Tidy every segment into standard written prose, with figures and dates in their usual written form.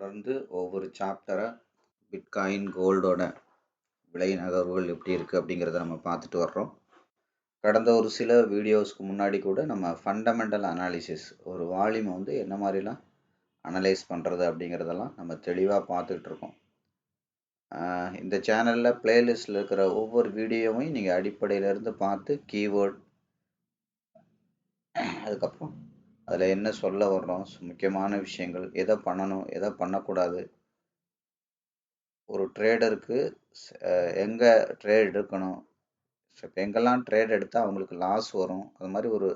தொடர்ந்து ஒவ்வொரு சாப்டரா பிட்காயின் கோல்டோட விலை நகர்வுகள் எப்படி இருக்குது அப்படிங்கிறத நம்ம பார்த்துட்டு வர்றோம். கடந்த ஒரு சில வீடியோஸ்க்கு முன்னாடி கூட நம்ம ஃபண்டமெண்டல் அனாலிசிஸ் ஒரு வால்யூமை வந்து என்ன மாதிரிலாம் அனலைஸ் பண்ணுறது அப்படிங்கிறதெல்லாம் நம்ம தெளிவாக பார்த்துக்கிட்டு இருக்கோம். இந்த சேனலில் பிளேலிஸ்டில் இருக்கிற ஒவ்வொரு வீடியோவையும் நீங்கள் அடிப்படையிலேருந்து பார்த்து கீவேர்ட், அதுக்கப்புறம் அதில் என்ன சொல்ல வர்றோம், முக்கியமான விஷயங்கள், எதை பண்ணணும் எதை பண்ணக்கூடாது, ஒரு ட்ரேடருக்கு எங்கே ட்ரேட் எடுக்கணும், இப்போ எங்கெல்லாம் ட்ரேட் எடுத்தால் அவங்களுக்கு லாஸ் வரும், அது மாதிரி ஒரு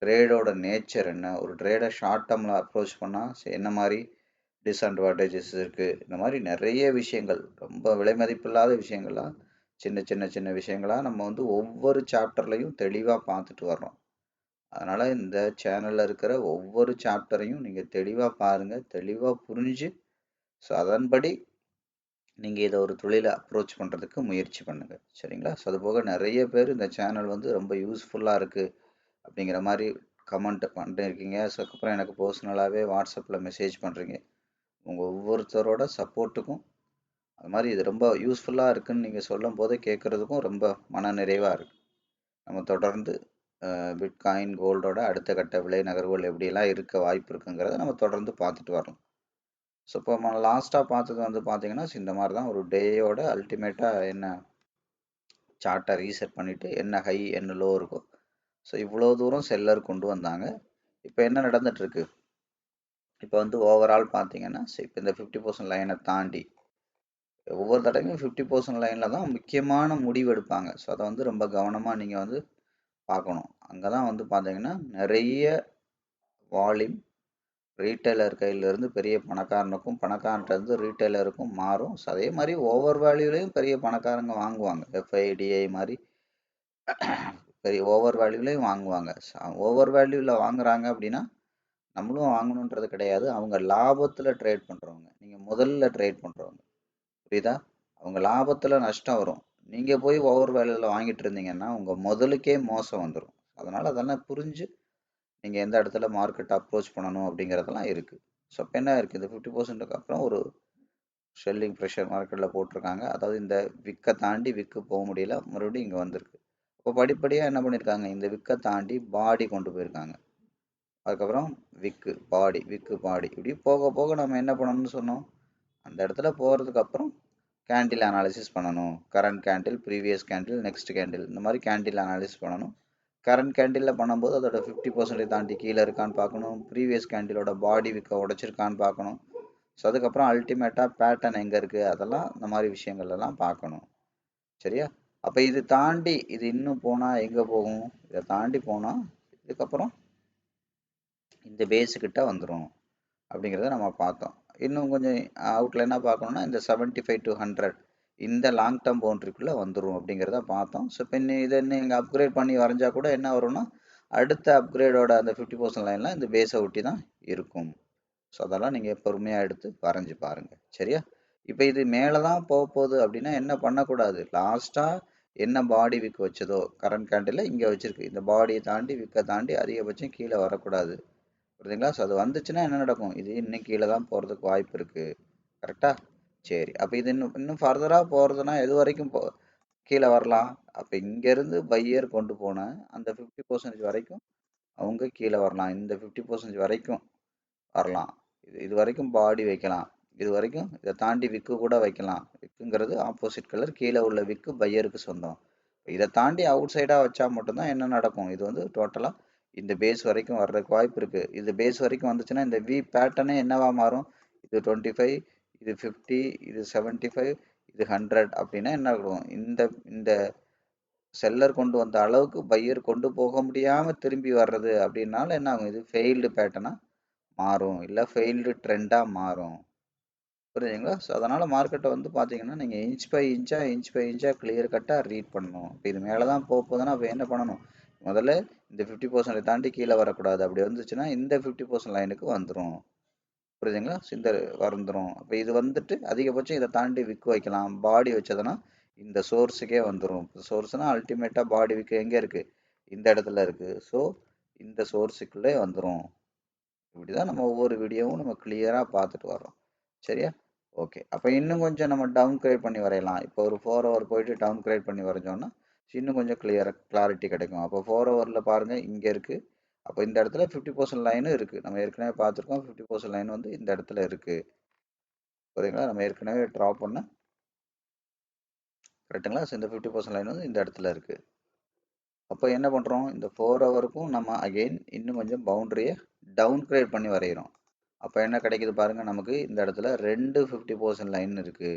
ட்ரேடோட நேச்சர் என்ன, ஒரு ட்ரேடை ஷார்ட் டேர்மில் அப்ரோச் பண்ணால் என்ன மாதிரி டிஸ்அட்வான்டேஜஸ் இருக்குது, இந்த மாதிரி நிறைய விஷயங்கள், ரொம்ப விலை மதிப்பில்லாத விஷயங்கள்லாம் சின்ன சின்ன சின்ன விஷயங்களாக நம்ம வந்து ஒவ்வொரு சாப்டர்லையும் தெளிவாக பார்த்துட்டு வர்றோம். அதனால் இந்த சேனலில் இருக்கிற ஒவ்வொரு சாப்டரையும் நீங்கள் தெளிவாக பாருங்கள், தெளிவாக புரிஞ்சு ஸோ அதன்படி நீங்கள் இதை ஒரு தொழிலை அப்ரோச் பண்ணுறதுக்கு முயற்சி பண்ணுங்கள், சரிங்களா? ஸோ அதுபோக நிறைய பேர் இந்த சேனல் வந்து ரொம்ப யூஸ்ஃபுல்லாக இருக்குது அப்படிங்கிற மாதிரி கமெண்ட் பண்ணிருக்கீங்க. ஸோ அதுக்கப்புறம் எனக்கு பர்சனலாகவே வாட்ஸ்அப்பில் மெசேஜ் பண்ணுறீங்க. உங்கள் ஒவ்வொருத்தரோட சப்போர்ட்டுக்கும் அது மாதிரி இது ரொம்ப யூஸ்ஃபுல்லாக இருக்குதுன்னு நீங்கள் சொல்லும் போதே கேட்குறதுக்கும் ரொம்ப மன நிறைவாக இருக்குது. நம்ம தொடர்ந்து பிட்காயின் கோல்டோட அடுத்த கட்ட விலை நகர்வுகள் எப்படியெல்லாம் இருக்க வாய்ப்பு இருக்குங்கிறத நம்ம தொடர்ந்து பார்த்துட்டு வரோம். ஸோ இப்போ நம்ம லாஸ்ட்டாக பார்த்தது வந்து பார்த்தீங்கன்னா இந்த மாதிரி தான் ஒரு டேயோட அல்டிமேட்டாக என்ன சார்ட்டை ரீசெட் பண்ணிவிட்டு என்ன ஹை என்ன லோ இருக்கும். ஸோ இவ்வளோ தூரம் செல்லர் கொண்டு வந்தாங்க. இப்போ என்ன நடந்துகிட்ருக்கு, இப்போ வந்து ஓவரால் பார்த்தீங்கன்னா இப்போ இந்த 50% லைனை தாண்டி ஒவ்வொரு தடவையும் 50% லைனில் தான் முக்கியமான முடிவு எடுப்பாங்க. ஸோ அதை வந்து ரொம்ப கவனமாக நீங்கள் வந்து பார்க்கணும். அங்கே தான் வந்து பார்த்தீங்கன்னா நிறைய வால்யூம் ரீட்டைலர் கையிலேருந்து பெரிய பணக்காரனுக்கும், பணக்காரன்லேருந்து ரீட்டைலருக்கும் மாறும். ஸோ அதே மாதிரி ஓவர் வேல்யூலையும் பெரிய பணக்காரங்க வாங்குவாங்க. எஃப்ஐடிஐ மாதிரி பெரிய ஓவர் வேல்யூலையும் வாங்குவாங்க. ஓவர் வேல்யூவில் வாங்குறாங்க அப்படின்னா நம்மளும் வாங்கணுன்றது கிடையாது. அவங்க லாபத்தில் ட்ரேட் பண்ணுறவங்க, நீங்கள் முதல்ல ட்ரேட் பண்ணுறவங்க, புரியுதா? அவங்க லாபத்தில் நஷ்டம் வரும், நீங்கள் போய் ஓவர் வேல்யூவில் வாங்கிட்டு இருந்தீங்கன்னா உங்கள் முதலுக்கே மோசம் வந்துடும். அதனால் அதெல்லாம் புரிஞ்சு நீங்கள் எந்த இடத்துல மார்க்கெட் அப்ரோச் பண்ணணும் அப்படிங்கிறதெல்லாம் இருக்குது. ஸோ இப்போ என்ன இருக்குது, இந்த 50%க்கு அப்புறம் ஒரு ஷெல்லிங் ப்ரெஷர் மார்க்கெட்டில் போட்டிருக்காங்க. அதாவது இந்த விக்கை தாண்டி விக்கு போக முடியல, மறுபடியும் இங்கே வந்திருக்கு. இப்போ படிப்படியாக என்ன பண்ணியிருக்காங்க, இந்த விக்கை தாண்டி பாடி கொண்டு போயிருக்காங்க. அதுக்கப்புறம் விக்கு பாடி இப்படி போக போக நம்ம என்ன பண்ணணும்னு சொன்னோம், அந்த இடத்துல போகிறதுக்கு அப்புறம் கேண்டில் அனாலிசிஸ் பண்ணணும். Current candle, previous candle, next candle, இந்த மாதிரி கேண்டில் அனாலிசிஸ் பண்ணணும். கரண்ட் கேண்டிலில் பண்ணும்போது அதோட 50% தாண்டி கீழே இருக்கான்னு பார்க்கணும். ப்ரீவியஸ் கேண்டிலோட பாடி விற்க உடைச்சிருக்கான்னு பார்க்கணும். ஸோ அதுக்கப்புறம் அல்டிமேட்டாக பேட்டர்ன் எங்கே இருக்குது, அதெல்லாம் இந்த மாதிரி விஷயங்கள்லாம் பார்க்கணும், சரியா? அப்போ இது தாண்டி இது இன்னும் போனால் எங்கே போகும், இதை தாண்டி போனால் இதுக்கப்புறம் இந்த பேஸுக்கிட்ட வந்துடும் அப்படிங்கிறத நம்ம பார்த்தோம். இன்னும் கொஞ்சம் அவுட்லைனாக பார்க்கணுன்னா இந்த 75 to 100 இந்த லாங் டேர்ம் பவுண்ட்ரிக்குள்ளே வந்துடும் அப்படிங்கிறத பார்த்தோம். ஸோ இப்போ இதை நீங்கள் அப்கிரேட் பண்ணி வரைஞ்சா கூட என்ன வரும்னா அடுத்த அப்கிரேடோட அந்த 50% லைன்லாம் இந்த பேஸை ஒட்டி தான் இருக்கும். ஸோ அதெல்லாம் நீங்கள் பொறுமையாக எடுத்து வரைஞ்சி பாருங்கள், சரியா? இப்போ இது மேலே தான் போக போகுது அப்படின்னா என்ன பண்ணக்கூடாது, லாஸ்ட்டாக என்ன பாடி விற்க வச்சதோ கரண்ட் கேண்டில் இங்கே வச்சுருக்கு, இந்த பாடியை தாண்டி விற்க தாண்டி அதிகபட்சம் கீழே வரக்கூடாது, புரியுதுங்களா? ஸோ அது வந்துச்சுன்னா என்ன நடக்கும், இது இன்னும் கீழே தான் போகிறதுக்கு வாய்ப்பு இருக்குது, கரெக்டாக? சரி, அப்போ இது இன்னும் ஃபர்தராக போகிறதுனா எது வரைக்கும் கீழே வரலாம், அப்போ இங்கேருந்து பையர் கொண்டு போன அந்த 50% வரைக்கும் அவங்க கீழே வரலாம், இந்த 50% வரைக்கும் வரலாம், இது வரைக்கும் பாடி வைக்கலாம், இது வரைக்கும் இதை தாண்டி விக்கு கூட வைக்கலாம். விக்குங்கிறது ஆப்போசிட் கலர், கீழே உள்ள விக்கு பையருக்கு சொந்தம். இதை தாண்டி அவுட் சைடாக வச்சா மட்டும்தான் என்ன நடக்கும், இது வந்து டோட்டலாக இந்த பேஸ் வரைக்கும் வர்றதுக்கு வாய்ப்பு இருக்குது. இது பேஸ் வரைக்கும் வந்துச்சுன்னா இந்த வி பேட்டர்னே என்னவா மாறும், இது 25, இது 50, இது 75, இது 100 அப்படின்னா என்ன ஆகும், இந்த செல்லர் கொண்டு வந்த அளவுக்கு பையர் கொண்டு போக முடியாமல் திரும்பி வர்றது அப்படின்னால என்ன ஆகும், இது ஃபெயில்டு பேட்டர்னாக மாறும், இல்லை ஃபெயில்டு ட்ரெண்டாக மாறும், புரியுதுங்களா? ஸோ அதனால் மார்க்கெட்டை வந்து பார்த்தீங்கன்னா நீங்கள் இன்ச் பை இன்ச்சாக கிளியர் கட்டாக ரீட் பண்ணணும். இப்போ இது மேலே தான் போகுதுன்னா அப்போ என்ன பண்ணணும், முதல்ல இந்த 50% தாண்டி கீழே வரக்கூடாது, அப்படி வந்துச்சுன்னா இந்த 50% லைனுக்கு வந்துடும், புரியுதுங்களா? இந்த வந்துடும். அப்போ இது வந்துட்டு அதிகபட்சம் இதை தாண்டி விக்கு வைக்கலாம், பாடி வச்சதுன்னா இந்த சோர்ஸுக்கே வந்துடும். சோர்ஸ்னால் அல்டிமேட்டாக பாடி விக்கு எங்கே இருக்குது, இந்த இடத்துல இருக்குது. ஸோ இந்த சோர்ஸுக்குள்ளே வந்துடும். இப்படி தான் நம்ம ஒவ்வொரு வீடியோவும் நம்ம கிளியராக பார்த்துட்டு வரோம், சரியா? ஓகே. அப்ப இன்னும் கொஞ்சம் நம்ம டவுன் கிரேட் பண்ணி வரையலாம். இப்போ ஒரு 4 ஹவர் போயிட்டு டவுன் கிரேட் பண்ணி வரைஞ்சோம்னா, இன்னும் கொஞ்சம் கிளாரிட்டி கிடைக்கும். அப்போ 4 ஹவர்ல பாருங்க இங்க இருக்கு. அப்போ இந்த இடத்துல 50% லைனும் இருக்கு. நம்ம ஏற்கனவே பார்த்துருக்கோம். 50% லைன் வந்து இந்த இடத்துல இருக்கு. புரியுதுங்களா? நம்ம ஏற்கனவே ட்ரா பண்ண கரெக்ட்டுங்களா? ஸோ இந்த 50% லைன் வந்து இந்த இடத்துல இருக்கு. அப்போ என்ன பண்றோம்? இந்த 4 ஹவருக்கும் நம்ம அகைன் இன்னும் கொஞ்சம் பவுண்டரிய டவுன் கிரேட் பண்ணி வரைகிறோம். அப்போ என்ன கிடைக்குது பாருங்க நமக்கு இந்த இடத்துல 2 50% லைன் இருக்கு.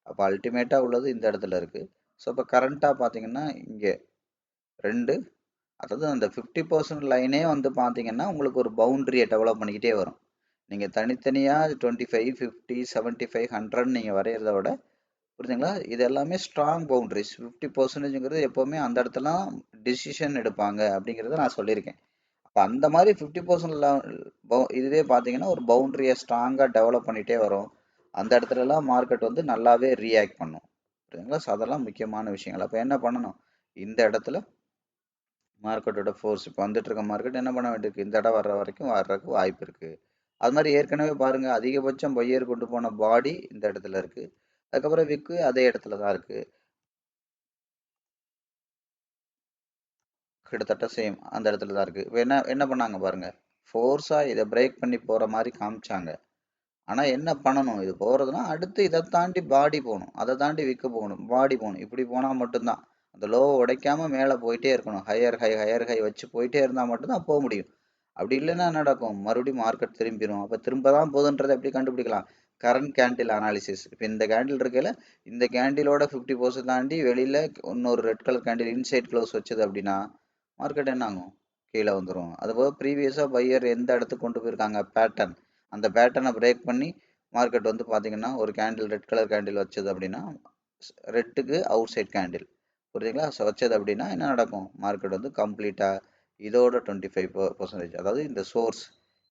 அப்போ அல்டிமேட்டா உள்ளது இந்த இடத்துல இருக்கு. ஸோ இப்போ கரண்டா பார்த்தீங்கன்னா இங்க 2, அதாவது அந்த 50% லைனே வந்து பார்த்தீங்கன்னா உங்களுக்கு ஒரு பவுண்டரியை டெவலப் பண்ணிக்கிட்டே வரும். நீங்க தனித்தனியா 25, 50, 75, 100 நீங்க வரையறத விட புரியுதுங்களா? இது எல்லாமே ஸ்ட்ராங் பவுண்டரிஸ். 50%ங்கிறது எப்பவுமே அந்த இடத்துல டிசிஷன் எடுப்பாங்க அப்படிங்கிறத நான் சொல்லியிருக்கேன். அப்ப அந்த மாதிரி 50% இதுவே பார்த்தீங்கன்னா ஒரு பவுண்டரியை ஸ்ட்ராங்கா டெவலப் பண்ணிட்டே வரும். அந்த இடத்துல எல்லாம் மார்க்கெட் வந்து நல்லாவே ரியாக்ட் பண்ணும். புரியுதுங்களா? ஸோ அதெல்லாம் முக்கியமான விஷயங்கள். அப்ப என்ன பண்ணணும்? இந்த இடத்துல மார்க்கெட்டோட ஃபோர்ஸ் இப்போ வந்துட்டு இருக்க மார்க்கெட் என்ன பண்ண வேண்டியிருக்கு? இந்த இடம் வர்ற வரைக்கும் வர்றதுக்கு வாய்ப்பு இருக்கு. அது மாதிரி ஏற்கனவே பாருங்க அதிகபட்சம் பையர் கொண்டு போன பாடி இந்த இடத்துல இருக்கு. அதுக்கப்புறம் விக்கு அதே இடத்துல தான் இருக்கு. கிட்டத்தட்ட சேம் அந்த இடத்துல தான் இருக்கு. இப்ப என்ன என்ன பண்ணாங்க பாருங்க. ஃபோர்ஸா இதை பிரேக் பண்ணி போற மாதிரி காமிச்சாங்க. ஆனா என்ன பண்ணணும்? இது போறதுன்னா அடுத்து இதை தாண்டி பாடி போகணும். அதை தாண்டி விக்கு போகணும். பாடி போகணும். இப்படி போனா மட்டும்தான் அந்த லோவை உடைக்காம மேலே போயிட்டே இருக்கணும். ஹையர் ஹை வச்சு போயிட்டே இருந்தா மட்டும்தான் போக முடியும். அப்படி இல்லைன்னா என்ன நடக்கும்? மறுபடியும் மார்க்கெட் திரும்பிடும். அப்ப திரும்ப தான் போகுதுன்றதை எப்படி கண்டுபிடிக்கலாம்? Current candle analysis. இப்போ இந்த கேண்டில் இருக்கையில இந்த கேண்டிலோட 50% தாண்டி வெளியில இன்னொரு red colour candle inside close வச்சது அப்படின்னா மார்க்கெட் என்ன ஆகும்? கீழே வந்துடும். அதுபோக ப்ரீவியஸாக பையர் எந்த இடத்துக்கு கொண்டு போயிருக்காங்க பேட்டர்ன், அந்த பேட்டர்னை பிரேக் பண்ணி மார்க்கெட் வந்து பார்த்தீங்கன்னா ஒரு கேண்டில் ரெட் கலர் கேண்டில் வச்சது அப்படின்னா ரெட்டுக்கு அவுட் சைட் கேண்டில் புரியுதுங்களா? ஸோ வச்சது அப்படின்னா என்ன நடக்கும்? மார்க்கெட் வந்து கம்ப்ளீட்டாக இதோட 25%, அதாவது இந்த சோர்ஸ்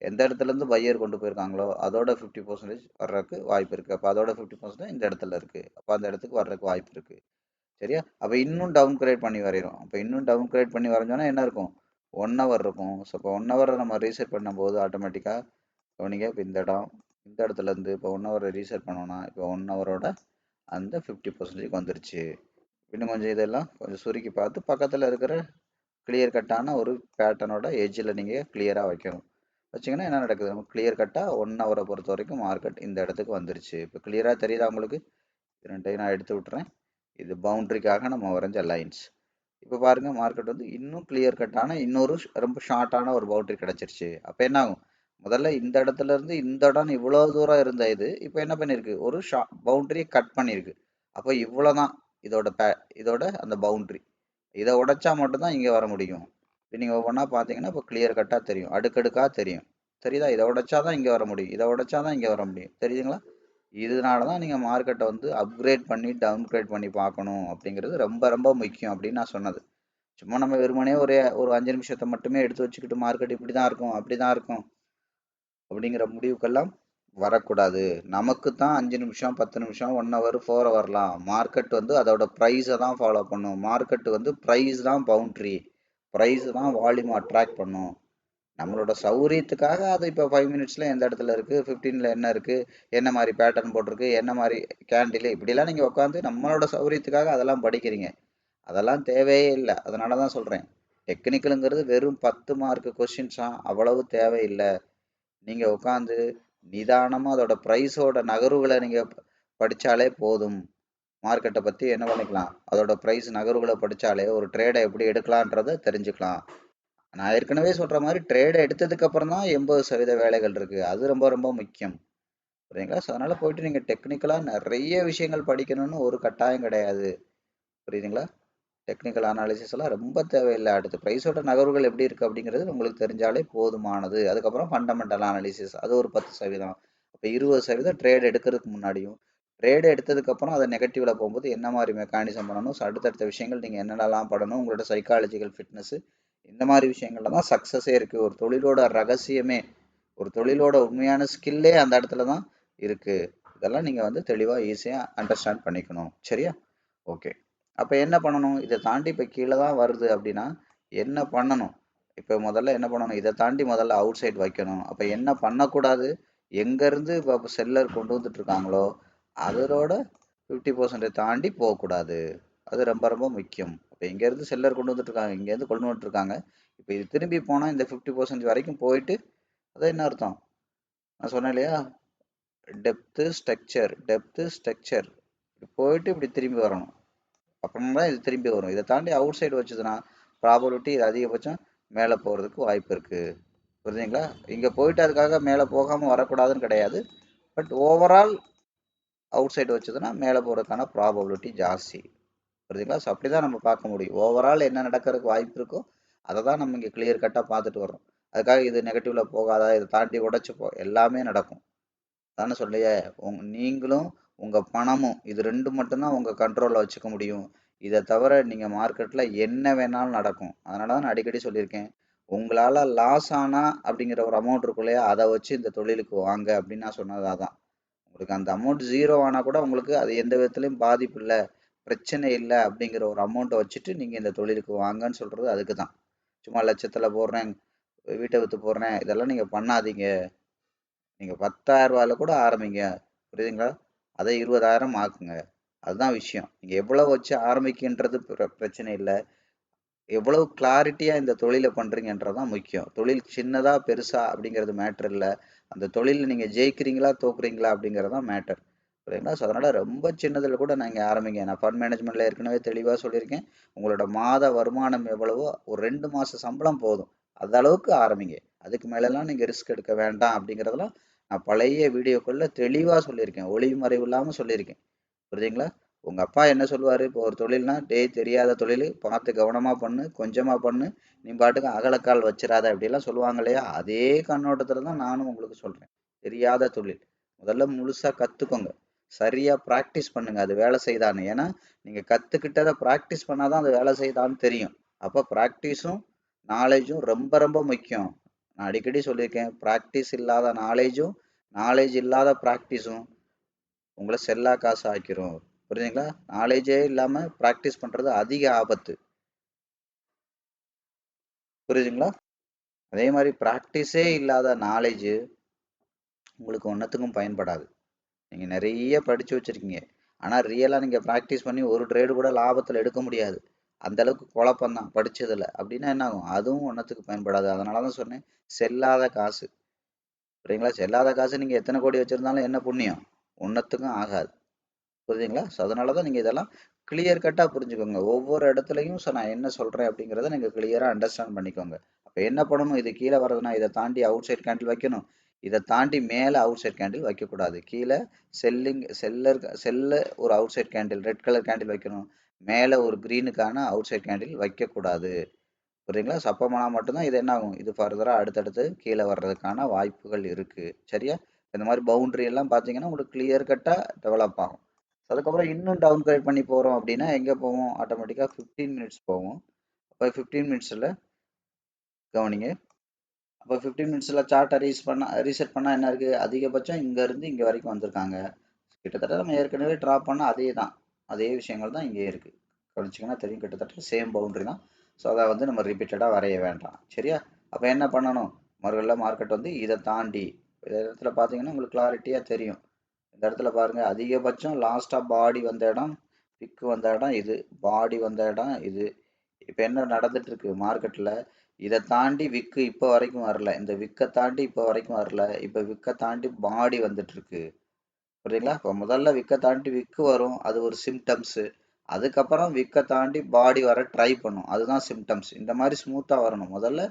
எந்த இடத்துல இருந்து பையர் கொண்டு போயிருக்காங்களோ அதோட 50% வர்றதுக்கு வாய்ப்பு இருக்கு. அப்போ அதோட 50% இந்த இடத்துல இருக்கு. அப்போ அந்த இடத்துக்கு வர்றதுக்கு வாய்ப்பு இருக்கு. சரியா? அப்போ இன்னும் டவுன் கிரேட் பண்ணி வரைகிறோம். அப்போ இன்னும் டவுன் கிரேட் பண்ணி வரைஞ்சோன்னா என்ன இருக்கும்? 1 ஹவர் இருக்கும். ஸோ இப்போ 1 ஹவரை நம்ம ரீசெட் பண்ணும்போது ஆட்டோமேட்டிக்காக கவனிங்க. இப்போ இந்த இடம் இந்த இடத்துல இருந்து இப்போ 1 ஹவரை ரீசெட் பண்ணோம்னா இப்போ 1 ஹவரோட அந்த 50% வந்துருச்சு. இன்னும் கொஞ்சம் இதெல்லாம் கொஞ்சம் சுருக்கி பார்த்து பக்கத்தில் இருக்கிற கிளியர் கட்டான ஒரு பேட்டர்னோட எட்ஜில் நீங்கள் கிளியராக வைக்கணும். வச்சிங்கன்னா என்ன நடக்குது? நம்ம கிளியர் கட்டாக 1 ஹவரை பொறுத்த வரைக்கும் மார்க்கெட் இந்த இடத்துக்கு வந்துருச்சு. இப்போ கிளியராக தெரியுதா உங்களுக்கு? ரெண்டையும் நான் எடுத்து விட்டுறேன். இது பவுண்டரிக்காக நம்ம வரைஞ்ச லைன்ஸ். இப்போ பாருங்க மார்க்கெட் வந்து இன்னும் கிளியர் கட்டான இன்னொரு ரொம்ப ஷார்ட்டான ஒரு பவுண்டரி கிடைச்சிருச்சு. அப்போ என்ன ஆகும்? முதல்ல இந்த இடத்துல இருந்து இந்த இடம் இவ்வளோ தூரம் இருந்த இது இப்போ என்ன பண்ணியிருக்கு? ஒரு பவுண்டரியை கட் பண்ணியிருக்கு. அப்போ இவ்வளோதான் இதோட இதோட அந்த பவுண்டரி. இதை உடைச்சா மட்டும்தான் இங்கே வர முடியும். இப்போ நீங்கள் ஒவ்வொன்றா பார்த்தீங்கன்னா இப்போ கிளியர் கட்டாக தெரியும். அடுக்கடுக்காக தெரியும். தெரியுதா? இதை உடைச்சா தான் இங்கே வர முடியும். இதை உடைச்சா தான் இங்கே வர முடியும். தெரியுதுங்களா? இதனால தான் நீங்கள் மார்க்கெட்டை வந்து அப்கிரேட் பண்ணி டவுன்கிரேட் பண்ணி பார்க்கணும் அப்படிங்கிறது ரொம்ப ரொம்ப முக்கியம் அப்படின்னு நான் சொன்னது. சும்மா நம்ம வெறுமனே ஒரு 5 நிமிஷத்தை மட்டுமே எடுத்து வச்சுக்கிட்டு மார்க்கெட் இப்படி தான் இருக்கும் அப்படி தான் இருக்கும் அப்படிங்கிற முடிவுக்கெல்லாம் வரக்கூடாது. நமக்கு தான் 5 நிமிஷம் 10 நிமிஷம் 1 ஹவர் 4 ஹவர்லாம் மார்க்கெட் வந்து அதோட ப்ரைஸை தான் ஃபாலோ பண்ணும். மார்க்கெட் வந்து ப்ரைஸ் தான் பவுண்ட்ரி, ப்ரைஸ் தான் வால்யூம் அட்ராக்ட் பண்ணும். நம்மளோட சௌரியத்துக்காக அது இப்போ 5 மினிட்ஸில் எந்த இடத்துல இருக்குது, 15ல் என்ன இருக்குது, என்ன மாதிரி பேட்டர்ன் போட்டிருக்கு, என்ன மாதிரி கேண்டில், இப்படிலாம் நீங்கள் உட்காந்து நம்மளோட சௌரியத்துக்காக அதெல்லாம் படிக்கிறீங்க. அதெல்லாம் தேவையே இல்லை. அதனால தான் சொல்கிறேன், டெக்னிக்கலுங்கிறது வெறும் 10 மார்க் கொஷின்ஸா, அவ்வளவு தேவையில்லை. நீங்கள் உட்காந்து நிதானமாக அதோட ப்ரைஸோட நகர்வுகளை நீங்கள் படித்தாலே போதும். மார்க்கெட்டை பற்றி என்ன பண்ணிக்கலாம்? அதோட ப்ரைஸ் நகர்வுகளை படித்தாலே ஒரு ட்ரேடை எப்படி எடுக்கலான்றதை தெரிஞ்சுக்கலாம். நான் ஏற்கனவே சொல்ற மாதிரி ட்ரேடை எடுத்ததுக்கு அப்புறம் தான் 80% வேலைகள் இருக்கு. அது ரொம்ப ரொம்ப முக்கியம். புரியுங்களா? ஸோ அதனால போயிட்டு நீங்க டெக்னிக்கலா நிறைய விஷயங்கள் படிக்கணும்னு ஒரு கட்டாயம் கிடையாது. புரியுதுங்களா? டெக்னிக்கல் அனாலிசிஸ் எல்லாம் ரொம்ப தேவையில்லை. அடுத்து ப்ரைஸோட நகர்வுகள் எப்படி இருக்கு அப்படிங்கிறது உங்களுக்கு தெரிஞ்சாலே போதுமானது. அதுக்கப்புறம் ஃபண்டமெண்டல் அனாலிசிஸ் அது ஒரு 10%. அப்போ 20% ட்ரேட் எடுக்கிறதுக்கு முன்னாடியும் ட்ரேட் எடுத்ததுக்கு அப்புறம் அதை நெகட்டிவ்ல போகும்போது என்ன மாதிரி மெக்கானிசம் பண்ணணும், ஸோ அடுத்தடுத்த விஷயங்கள் நீங்க என்னென்னலாம் பண்ணணும், உங்களோட சைக்காலஜிக்கல் ஃபிட்னஸ், இந்த மாதிரி விஷயங்கள்ல தான் சக்ஸஸே இருக்கு. ஒரு தொழிலோட ரகசியமே, ஒரு தொழிலோட உண்மையான ஸ்கில்லே அந்த இடத்துல தான் இருக்கு. இதெல்லாம் நீங்க வந்து தெளிவா ஈஸியா அண்டர்ஸ்டாண்ட் பண்ணிக்கணும். சரியா? ஓகே. அப்ப என்ன பண்ணணும்? இதை தாண்டி இப்ப கீழே தான் வருது அப்படின்னா என்ன பண்ணணும்? இப்ப முதல்ல என்ன பண்ணணும்? இதை தாண்டி முதல்ல அவுட் சைட் வைக்கணும். அப்ப என்ன பண்ணக்கூடாது, எங்கேருந்து இப்போ செல்லர் கொண்டு வந்துட்டு இருக்காங்களோ அதோட 50% தாண்டி போகக்கூடாது. அது ரொம்ப ரொம்ப முக்கியம். இப்போ இங்கேருந்து செல்லர் கொண்டு வந்துட்டு இருக்காங்க, இங்கேருந்து கொண்டு வந்துட்டு இருக்காங்க. இப்போ இது திரும்பி போனால் இந்த 50% வரைக்கும் போயிட்டு அது என்ன அர்த்தம்? நான் சொன்னேன் இல்லையா, டெப்த்து ஸ்ட்ரக்சர் போயிட்டு இப்படி திரும்பி வரணும். அப்புறம் தான் இது திரும்பி வரும். இதை தாண்டி அவுட் சைடு வச்சதுன்னா ப்ராபபிலிட்டி இது அதிகபட்சம் மேலே போகிறதுக்கு வாய்ப்பு இருக்குது. புரியுதுங்களா? இங்கே போயிட்டு அதுக்காக மேலே போகாமல் வரக்கூடாதுன்னு கிடையாது. பட் ஓவரால் அவுட் சைடு வச்சதுன்னா மேலே போகிறதுக்கான ப்ராபபிலிட்டி ஜாஸ்தி. புரியுதுங்களா? ஸோ அப்படி தான் நம்ம பார்க்க முடியும். ஓவரால் என்ன நடக்கிறதுக்கு வாய்ப்பு இருக்கோ அதை தான் நம்ம இங்கே கிளியர் கட்டாக பார்த்துட்டு வரோம். அதுக்காக இது நெகட்டிவில் போகாதா, இதை தாண்டி உடச்சி எல்லாமே நடக்கும். தானே சொல்லையே, நீங்களும் உங்கள் பணமும் இது ரெண்டு மட்டும்தான் உங்கள் கண்ட்ரோலில் வச்சுக்க முடியும். இதை தவிர நீங்கள் மார்க்கெட்டில் என்ன வேணாலும் நடக்கும். அதனால தான் நான் அடிக்கடி சொல்லியிருக்கேன், உங்களால் லாஸ் ஆனா அப்படிங்கிற ஒரு அமௌண்ட் இருக்கும் இல்லையா, அதை வச்சு இந்த தொழிலுக்கு வாங்க அப்படின்னு நான் சொன்னது அதான். உங்களுக்கு அந்த அமௌண்ட் ஜீரோ ஆனால் கூட உங்களுக்கு அது எந்த விதத்துலையும் பாதிப்பு இல்லை, பிரச்சனை இல்லை அப்படிங்கிற ஒரு அமௌண்ட்டை வச்சுட்டு நீங்கள் இந்த தொழிலுக்கு வாங்கன்னு சொல்கிறது அதுக்கு தான். சும்மா லட்சத்தில் போடுறேன், வீட்டை விற்று போடுறேன், இதெல்லாம் நீங்கள் பண்ணாதீங்க. நீங்கள் 10,000 ரூபாயில் கூட ஆரம்பிங்க. புரியுதுங்களா? அதை 20,000 ஆக்குங்க. அதுதான் விஷயம். நீங்கள் எவ்வளோ வச்சு ஆரம்பிக்கின்றது பிரச்சனை இல்லை, எவ்வளவு கிளாரிட்டியாக இந்த தொழிலை பண்ணுறீங்கன்றது தான் முக்கியம். தொழில் சின்னதா பெருசா அப்படிங்கிறது மேட்டர் இல்லை, அந்த தொழிலில் நீங்கள் ஜெயிக்கிறீங்களா தோக்குறீங்களா அப்படிங்கிறது தான் மேட்டர். புரியுங்களா? ஸோ அதனால் ரொம்ப சின்னதில் கூட நீங்கள் ஆரம்பிங்க. நான் ஃபண்ட் மேனேஜ்மெண்ட்டில் ஏற்கனவே தெளிவாக சொல்லியிருக்கேன். உங்களோட மாத வருமானம் எவ்வளவோ ஒரு 2 மாத சம்பளம் போதும், அந்த அளவுக்கு ஆரம்பிங்க. அதுக்கு மேலெல்லாம் நீங்கள் ரிஸ்க் எடுக்க வேண்டாம் அப்படிங்கிறதெல்லாம் நான் பழைய வீடியோக்களில் தெளிவாக சொல்லியிருக்கேன், ஒளிவு மறைவு இல்லாமல் சொல்லியிருக்கேன். புரியுதுங்களா? உங்கள் அப்பா என்ன சொல்லுவார், இப்போ ஒரு தொழில்னா, டேய் தெரியாத தொழில் பார்த்து கவனமாக பண்ணு, கொஞ்சமாக பண்ணு, நீ பாட்டுக்கு அகலக்கால் வச்சிடாத அப்படிலாம் சொல்லுவாங்க இல்லையா, அதே கண்ணோட்டத்தில் தான் நானும் உங்களுக்கு சொல்கிறேன். தெரியாத தொழில் முதல்ல முழுசாக கற்றுக்கோங்க, சரியாக ப்ராக்டிஸ் பண்ணுங்கள், அது வேலை செய்தான்னு. ஏன்னா நீங்கள் கற்றுக்கிட்டதை ப்ராக்டிஸ் பண்ணாதான் அது வேலை செய்தான்னு தெரியும். அப்போ ப்ராக்டிஸும் நாலேஜும் ரொம்ப ரொம்ப முக்கியம். நான் அடிக்கடி சொல்லியிருக்கேன், ப்ராக்டிஸ் இல்லாத நாலேஜும் நாலேஜ் இல்லாத ப்ராக்டிஸும் உங்களை செல்லா காசு ஆக்கிரும். புரியுதுங்களா? நாலேஜே இல்லாமல் ப்ராக்டிஸ் பண்ணுறது அதிக ஆபத்து. புரியுதுங்களா? அதே மாதிரி ப்ராக்டிஸே இல்லாத நாலேஜு உங்களுக்கு ஒன்றத்துக்கும் பயன்படாது. நீங்கள் நிறைய படித்து வச்சுருக்கீங்க, ஆனால் ரியலாக நீங்கள் ப்ராக்டிஸ் பண்ணி ஒரு ட்ரேடு கூட லாபத்தில் எடுக்க முடியாது. அந்தளவுக்கு குழப்பம்தான் படித்ததில். அப்படின்னா என்ன ஆகும்? அதுவும் ஒன்றத்துக்கு பயன்படாது. அதனால தான் சொன்னேன், செல்லாத காசு. புரியுங்களா? செல்லாத காசு நீங்கள் எத்தனை கோடி வச்சுருந்தாலும் என்ன புண்ணியம்? ஒன்றத்துக்கும் ஆகாது. புரியுதுங்களா? ஸோ அதனால தான் நீங்கள் இதெல்லாம் கிளியர் கட்டாக புரிஞ்சுக்கோங்க. ஒவ்வொரு இடத்துலையும் நான் என்ன சொல்கிறேன் அப்படிங்கிறத நீங்கள் கிளியராக அண்டர்ஸ்டாண்ட் பண்ணிக்கோங்க. அப்போ என்ன பண்ணணும், இது கீழே வர்றதுனா இதை தாண்டி அவுட் சைட் கேண்டில் வைக்கணும், இதை தாண்டி மேலே அவுட் சைட் கேண்டில் வைக்கக்கூடாது. கீழே செல்ல ஒரு outside candle, red colour candle வைக்கணும், மேலே ஒரு க்ரீனுக்கான அவுட் சைட் கேண்டில் வைக்கக்கூடாது. புரியுதுங்களா? சப்பமானால் மட்டும்தான் இது என்ன ஆகும், இது ஃபர்தராக அடுத்தடுத்து கீழே வர்றதுக்கான வாய்ப்புகள் இருக்குது. சரியா? இந்த மாதிரி பவுண்ட்ரி எல்லாம் பார்த்தீங்கன்னா உங்களுக்கு கிளியர் கட்டாக டெவலப் ஆகும். அதுக்கப்புறம் இன்னும் டவுன் கிரேட் பண்ணி போகிறோம் அப்படின்னா எங்கே போவோம், ஆட்டோமேட்டிக்காக 15 மினிட்ஸ் போவோம். அப்போ 15 மினிட்ஸில் கவனிங்க. அப்போ 15 மினிட்ஸில் சார்ட்டை ரீசெட் பண்ணால் என்ன இருக்குது, அதிகபட்சம் இங்கேருந்து இங்கே வரைக்கும் வந்திருக்காங்க. கிட்டத்தட்ட நம்ம ஏற்கனவே ட்ராப் பண்ண அதே தான், அதே விஷயங்கள் தான் இங்கே இருக்குது. கவனிச்சிங்கன்னா தெரியும், கிட்டத்தட்ட சேம் பவுண்ட்ரி தான். ஸோ அதை வந்து நம்ம ரிப்பீட்டடாக வரைய வேண்டாம். சரியா? அப்போ என்ன பண்ணணும், மறுபடியும் மார்க்கெட் வந்து இதை தாண்டி இந்த இடத்துல பார்த்தீங்கன்னா உங்களுக்கு கிளாரிட்டியாக தெரியும். இந்த இடத்துல பாருங்கள், அதிகபட்சம் லாஸ்ட்டாக பாடி வந்த இடம், பிக்கு வந்த இடம் இது, பாடி வந்த இடம் இது. இப்போ என்ன நடந்துட்டு இருக்கு மார்க்கெட்டில், இதை தாண்டி விக்கு இப்போ வரைக்கும் வரல, இந்த விக்கை தாண்டி இப்போ வரைக்கும் வரல, இப்போ விக்கை தாண்டி பாடி வந்துட்டு இருக்கு. புரியுதுங்களா? இப்போ முதல்ல விக்கை தாண்டி விக்கு வரும், அது ஒரு சிம்டம்ஸு. அதுக்கப்புறம் விக்கை தாண்டி பாடி வர ட்ரை பண்ணும், அதுதான் சிம்டம்ஸ். இந்த மாதிரி ஸ்மூத்தாக வரணும். முதல்ல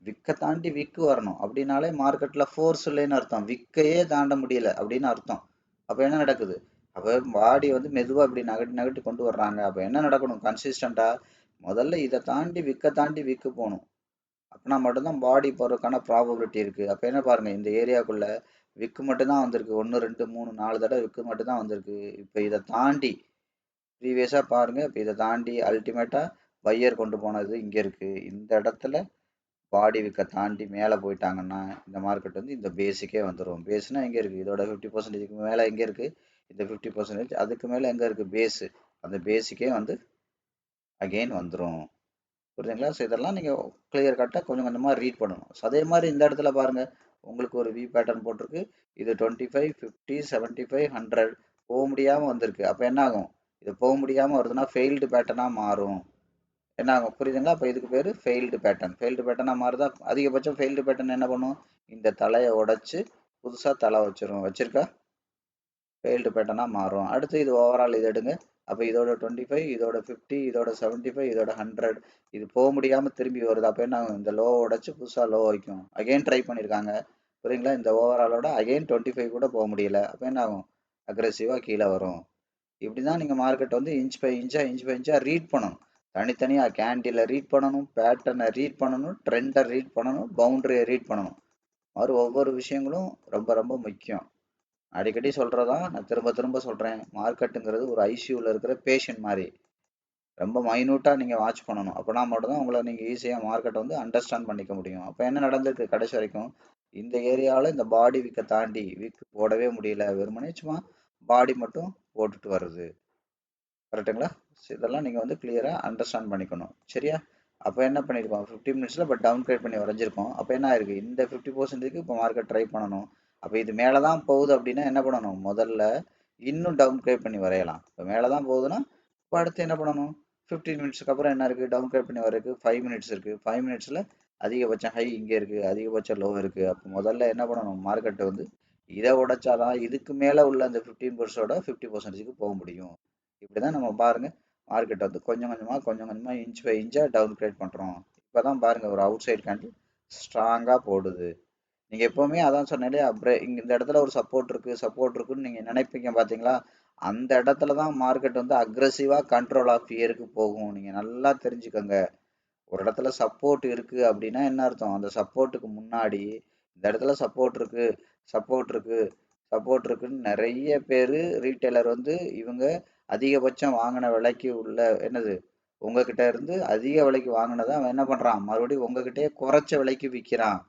விக்கை தாண்டி விக்கு வரணும், அப்படின்னாலே மார்க்கெட்டில் ஃபோர்ஸ் இல்லைன்னு அர்த்தம், விக்கையே தாண்ட முடியல அப்படின்னு அர்த்தம். அப்போ என்ன நடக்குது, அப்போ பாடி வந்து மெதுவாக இப்படி நகட்டி நகட்டி கொண்டு வர்றாங்க. அப்போ என்ன நடக்கணும், கன்சிஸ்டண்ட்டாக முதல்ல இதை தாண்டி விக்கை தாண்டி விக்கு போகணும். அப்படின்னா மட்டும்தான் பாடி போகிறதுக்கான ப்ராபபிலிட்டி இருக்குது. அப்போ என்ன பாருங்கள், இந்த ஏரியாவுக்குள்ளே விக்கு மட்டும்தான் வந்திருக்கு, 1 2 3 4 தடவை விக்கு மட்டும்தான் வந்திருக்கு. இப்போ இதை தாண்டி ப்ரீவியஸாக பாருங்கள், இப்போ இதை தாண்டி அல்டிமேட்டாக பையர் கொண்டு போனது இங்கே இருக்குது. இந்த இடத்துல பாடி விக்கை தாண்டி மேலே போயிட்டாங்கன்னா இந்த மார்க்கெட் வந்து இந்த பேஸுக்கே வந்துடும். பேஸ்னால் எங்கே இருக்குது, இதோட 50% மேலே எங்கே இருக்குது, இந்த 50%, அதுக்கு மேலே எங்கே இருக்குது பேஸு, அந்த பேஸுக்கே வந்து அகெயின் வந்துடும். புரியுதுங்களா? ஸோ இதெல்லாம் நீங்கள் கிளியர் கட்டாக கொஞ்சம் கொஞ்சமாக ரீட் பண்ணணும். ஸோ அதே மாதிரி இந்த இடத்துல பாருங்கள், உங்களுக்கு ஒரு வி பேட்டர்ன் போட்டிருக்கு. இது 25, 50, 75, 100 போக முடியாம வந்திருக்கு. அப்ப என்ன ஆகும்? இது போக முடியாம வருதுன்னா ஃபெயில்டு பேட்டர்னா மாறும். என்ன ஆகும்? புரியுதுங்களா? அப்ப இதுக்கு பேரு ஃபெயில்டு பேட்டர்ன். ஃபெயில்டு பேட்டர்னா மாறுதா? அதிகபட்சம் ஃபெயில்டு பேட்டர்ன் என்ன பண்ணும்? இந்த தலையை உடைச்சு புதுசா தலை வச்சிரும். வச்சிருக்கா? ஃபெயில்டு பேட்டர்னா மாறும். அடுத்து இது ஓவரால் இது எடுங்க. அப்ப இதோட 25, இதோட 50, இதோட 75, இதோட 100 இது போக முடியாம திரும்பி வருது. அப்ப என்ன ஆகும்? இந்த லோ உடைச்சு புதுசா லோ வைக்கும். அகைன் ட்ரை பண்ணிருக்காங்க. புரியுங்களா? இந்த ஓவராலோட அகைன் 25 கூட போக முடியல. அப்ப என்ன ஆகும்? அக்ரெசிவா கீழே வரும். இப்படிதான் நீங்க மார்க்கெட் வந்து இன்ச் பை இன்ச்சா ரீட் பண்ணணும். தனித்தனியா கேண்டில ரீட் பண்ணணும், பேட்டர்னை ரீட் பண்ணணும், ட்ரெண்டை ரீட் பண்ணணும், பவுண்டரியை ரீட் பண்ணணும். மாதிரி ஒவ்வொரு விஷயங்களும் ரொம்ப ரொம்ப முக்கியம். அடிக்கடி சொல்றதான் நான் திரும்ப திரும்ப சொல்றேன். மார்க்கெட்டுங்கிறது ஒரு ஐசியூல இருக்கிற பேஷண்ட் மாதிரி. ரொம்ப மைனூட்டா நீங்க வாட்ச் பண்ணணும். அப்பனா மட்டும்தான் உங்களை நீங்க ஈஸியா மார்க்கெட் வந்து அண்டர்ஸ்டாண்ட் பண்ணிக்க முடியும். அப்ப என்ன நடந்திருக்கு கடைசி வரைக்கும்? இந்த ஏரியாவில் இந்த பாடி வீக்கை தாண்டி வீக் போடவே முடியல. வெறுமனே சும்மா பாடி மட்டும் போட்டுட்டு வருது. கரெக்டுங்களா? இதெல்லாம் நீங்க வந்து கிளியரா அண்டர்ஸ்டாண்ட் பண்ணிக்கணும். சரியா? அப்போ என்ன பண்ணியிருக்கோம்? 50 மினிட்ஸ்ல இப்போ டவுன் கிரேட் பண்ணி வரைஞ்சிருக்கோம். அப்போ என்ன ஆயிருக்கு? இந்த 50% இப்போ மார்க்கெட் ட்ரை பண்ணணும். அப்போ இது மேலே தான் போகுது அப்படின்னா என்ன பண்ணணும்? முதல்ல இன்னும் டவுன் கிரேட் பண்ணி வரையலாம். இப்போ மேலே தான் போகுதுன்னா இப்போ அடுத்து என்ன பண்ணணும்? 15 மினிட்ஸ்க்கு அப்புறம் என்ன இருக்குது? டவுன் கிரேட் பண்ணி வரைக்கு 5 மினிட்ஸ் இருக்குது. 5 மினிட்ஸில் அதிகபட்சம் ஹை இங்கே இருக்குது, அதிகபட்சம் லோ இருக்குது. அப்போ முதல்ல என்ன பண்ணணும்? மார்க்கெட்டை வந்து இதை உடைச்சாதான் இதுக்கு மேலே உள்ள அந்த 15%ஓட 50%க்கு போக முடியும். இப்படிதான் நம்ம பாருங்க மார்க்கெட் வந்து கொஞ்சம் கொஞ்சமா இன்ச் பை இன்ச்சா டவுன் கிரேட் பண்றோம். இப்பதான் பாருங்க ஒரு அவுட் சைட் கேண்டில் ஸ்ட்ராங்கா போடுது. நீங்க எப்பவுமே அதான் சொன்னேன் இங்க இந்த இடத்துல ஒரு சப்போர்ட் இருக்குன்னு நீங்க நினைப்பீங்க பாத்தீங்களா? அந்த இடத்துல தான் மார்க்கெட் வந்து அக்ரெசிவா கண்ட்ரோல் ஆஃப் இயருக்கு போகும். நீங்க நல்லா தெரிஞ்சுக்கோங்க. ஒரு இடத்துல சப்போர்ட் இருக்கு அப்படின்னா என்ன அர்த்தம்? அந்த சப்போர்ட்டுக்கு முன்னாடி இந்த இடத்துல சப்போர்ட் இருக்கு சப்போர்ட் இருக்குன்னு நிறைய பேரு ரீட்டைலர் வந்து இவங்க அதிகபட்சம் வாங்கின விலைக்கு உள்ள என்னது உங்ககிட்ட இருந்து அதிக விலைக்கு வாங்கினதை அவன் என்ன பண்றான்? மறுபடியும் உங்ககிட்டயே குறைச்ச விலைக்கு விற்கிறான்.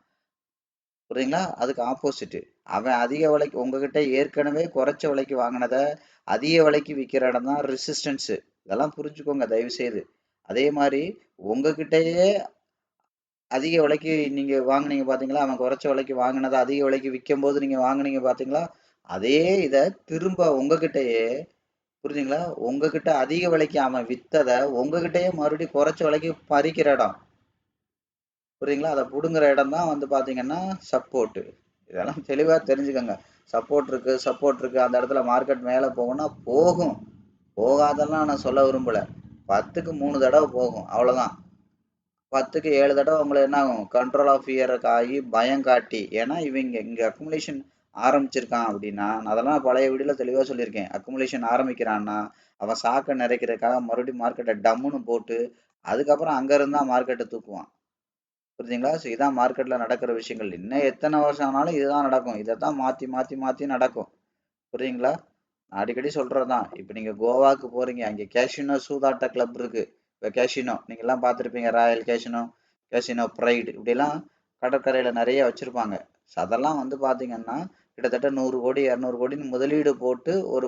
புரியுங்களா? அதுக்கு ஆப்போசிட். அவன் அதிக விலைக்கு உங்ககிட்ட ஏற்கனவே குறைச்ச விலைக்கு வாங்கினதை அதிக விலைக்கு விற்கிற இடம் தான் ரெசிஸ்டன்ஸ். இதெல்லாம் புரிஞ்சுக்கோங்க தயவு செய்து. அதே மாதிரி உங்ககிட்டயே அதிக விலைக்கு நீங்க வாங்குனீங்க பாத்தீங்களா? அவன் குறைச்ச விலைக்கு வாங்கினதை அதிக விலைக்கு விற்கும் போது நீங்க வாங்குனீங்க பாத்தீங்களா? அதே இதை திரும்ப உங்ககிட்டயே புரியுதுங்களா? உங்ககிட்ட அதிக விலைக்கு அவன் வித்ததை உங்ககிட்டயே மறுபடியும் குறைச்ச விலைக்கு பறிக்கிற இடம். புரியுதுங்களா? அதை புடுங்குற இடம் தான் வந்து பாத்தீங்கன்னா சப்போர்ட். இதெல்லாம் தெளிவா தெரிஞ்சுக்கோங்க. சப்போர்ட் இருக்கு அந்த இடத்துல மார்க்கெட் மேல போகும்னா போகும். போகாதெல்லாம் நான் சொல்ல விரும்பல. 10க்கு 3 தடவை போகும். அவ்வளவுதான். 10க்கு 7 தடவை உங்களை என்ன ஆகும்? கண்ட்ரோல் ஆஃப் ஃபியருக்கு ஆகி பயம் காட்டி. ஏன்னா இவங்க இங்க அக்குமுலேஷன் ஆரம்பிச்சிருக்கான் அப்படின்னா நான் அதெல்லாம் பழைய வீடியோல தெளிவா சொல்லியிருக்கேன். அக்குமுலேஷன் ஆரம்பிக்கிறான்னா அவன் சாக்கை நிறைக்கிறதுக்காக மறுபடியும் மார்க்கெட்டை டம்முன்னு போட்டு அதுக்கப்புறம் அங்க இருந்தா மார்க்கெட்டை தூக்குவான். புரியுதுங்களா? ஸோ இதான் மார்க்கெட்ல நடக்கிற விஷயங்கள். இன்னும் எத்தனை வருஷம் ஆனாலும் இதுதான் நடக்கும். இதைத்தான் மாத்தி மாத்தி மாத்தி நடக்கும். புரியுதுங்களா? நான் அடிக்கடி சொல்றதுதான். இப்ப நீங்க கோவாக்கு போறீங்க, அங்க கேசினோ சூதாட்ட கிளப் இருக்கு. இப்ப கேசினோ நீங்க எல்லாம் பார்த்திருப்பீங்க. ராயல் கேசினோ, கேசினோ பிரைடு இப்படி எல்லாம் கடற்கரையில நிறைய வச்சிருப்பாங்க. So அதெல்லாம் வந்து பாத்தீங்கன்னா கிட்டத்தட்ட 100 கோடி 200 கோடின்னு முதலீடு போட்டு ஒரு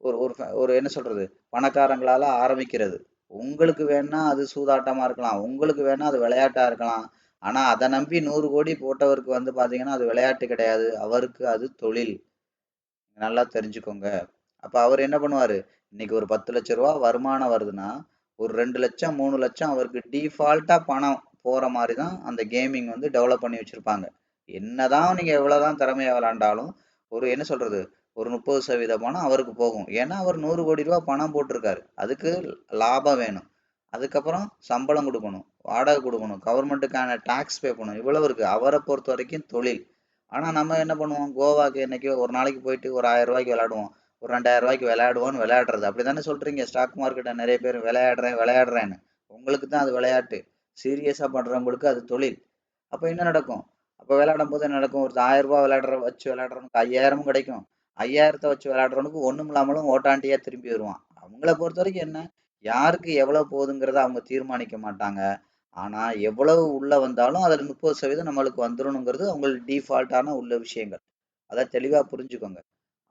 ஒரு ஒரு ஒரு என்ன சொல்றது பணக்காரங்களால ஆரம்பிக்கிறது. உங்களுக்கு வேணா அது சூதாட்டமா இருக்கலாம், உங்களுக்கு வேணா அது விளையாட்டா இருக்கலாம். ஆனா அதை நம்பி 100 கோடி போட்டவருக்கு வந்து பாத்தீங்கன்னா அது விளையாட்டு கிடையாது, அவருக்கு அது தொழில். நல்லா தெரிஞ்சுக்கோங்க. அப்ப அவர் என்ன பண்ணுவாரு? இன்னைக்கு ஒரு 10 லட்ச ரூபா வருமானம் வருதுன்னா ஒரு 2 லட்சம் 3 லட்சம் அவருக்கு டிஃபால்ட்டா பணம் போற மாதிரி தான் அந்த கேமிங் வந்து டெவலப் பண்ணி வச்சிருப்பாங்க. என்னதான் நீங்க எவ்வளவுதான் திறமையா விளையாண்டாலும் ஒரு என்ன சொல்றது ஒரு 30% பணம் அவருக்கு போகும். ஏன்னா அவர் 100 கோடி ரூபாய் பணம் போட்டிருக்காரு. அதுக்கு லாபம் வேணும். அதுக்கப்புறம் சம்பளம் கொடுக்கணும், வாடகை கொடுக்கணும், கவர்மெண்ட்டுக்கான டாக்ஸ் பே பண்ணணும். இவ்வளவு இருக்கு. அவரை பொறுத்த வரைக்கும் தொழில். ஆனா நம்ம என்ன பண்ணுவோம்? கோவாக்கு என்னைக்கோ ஒரு நாளைக்கு போயிட்டு ஒரு 1000 ரூபாய்க்கு விளையாடுவோம், ஒரு 2000 ரூபாய்க்கு விளையாடுவோம்னு விளையாடுறது. அப்படித்தானே சொல்றீங்க? ஸ்டாக் மார்க்கெட்டை நிறைய பேர் விளையாடுறேன்னு. உங்களுக்கு தான் அது விளையாட்டு. சீரியஸா பண்றவங்களுக்கு அது தொழில். அப்ப என்ன நடக்கும்? அப்ப விளையாடும் போது என்ன நடக்கும்? ஒரு 1000 ரூபாய் விளையாடுறவனுக்கு 5000 கிடைக்கும். 5000 வச்சு விளையாடுறவனுக்கு ஒண்ணும் இல்லாமலும் ஓட்டாண்டியா திரும்பி வருவான். அவங்கள பொறுத்த வரைக்கும் என்ன? யாருக்கு எவ்வளவு போகுதுங்கிறத அவங்க தீர்மானிக்க மாட்டாங்க. ஆனா எவ்வளவு உள்ள வந்தாலும் அதுல 30% நம்மளுக்கு வந்துடணுங்கிறது அவங்களுக்கு டிஃபால்ட்டான உள்ள விஷயங்கள். அதை தெளிவா புரிஞ்சுக்கோங்க.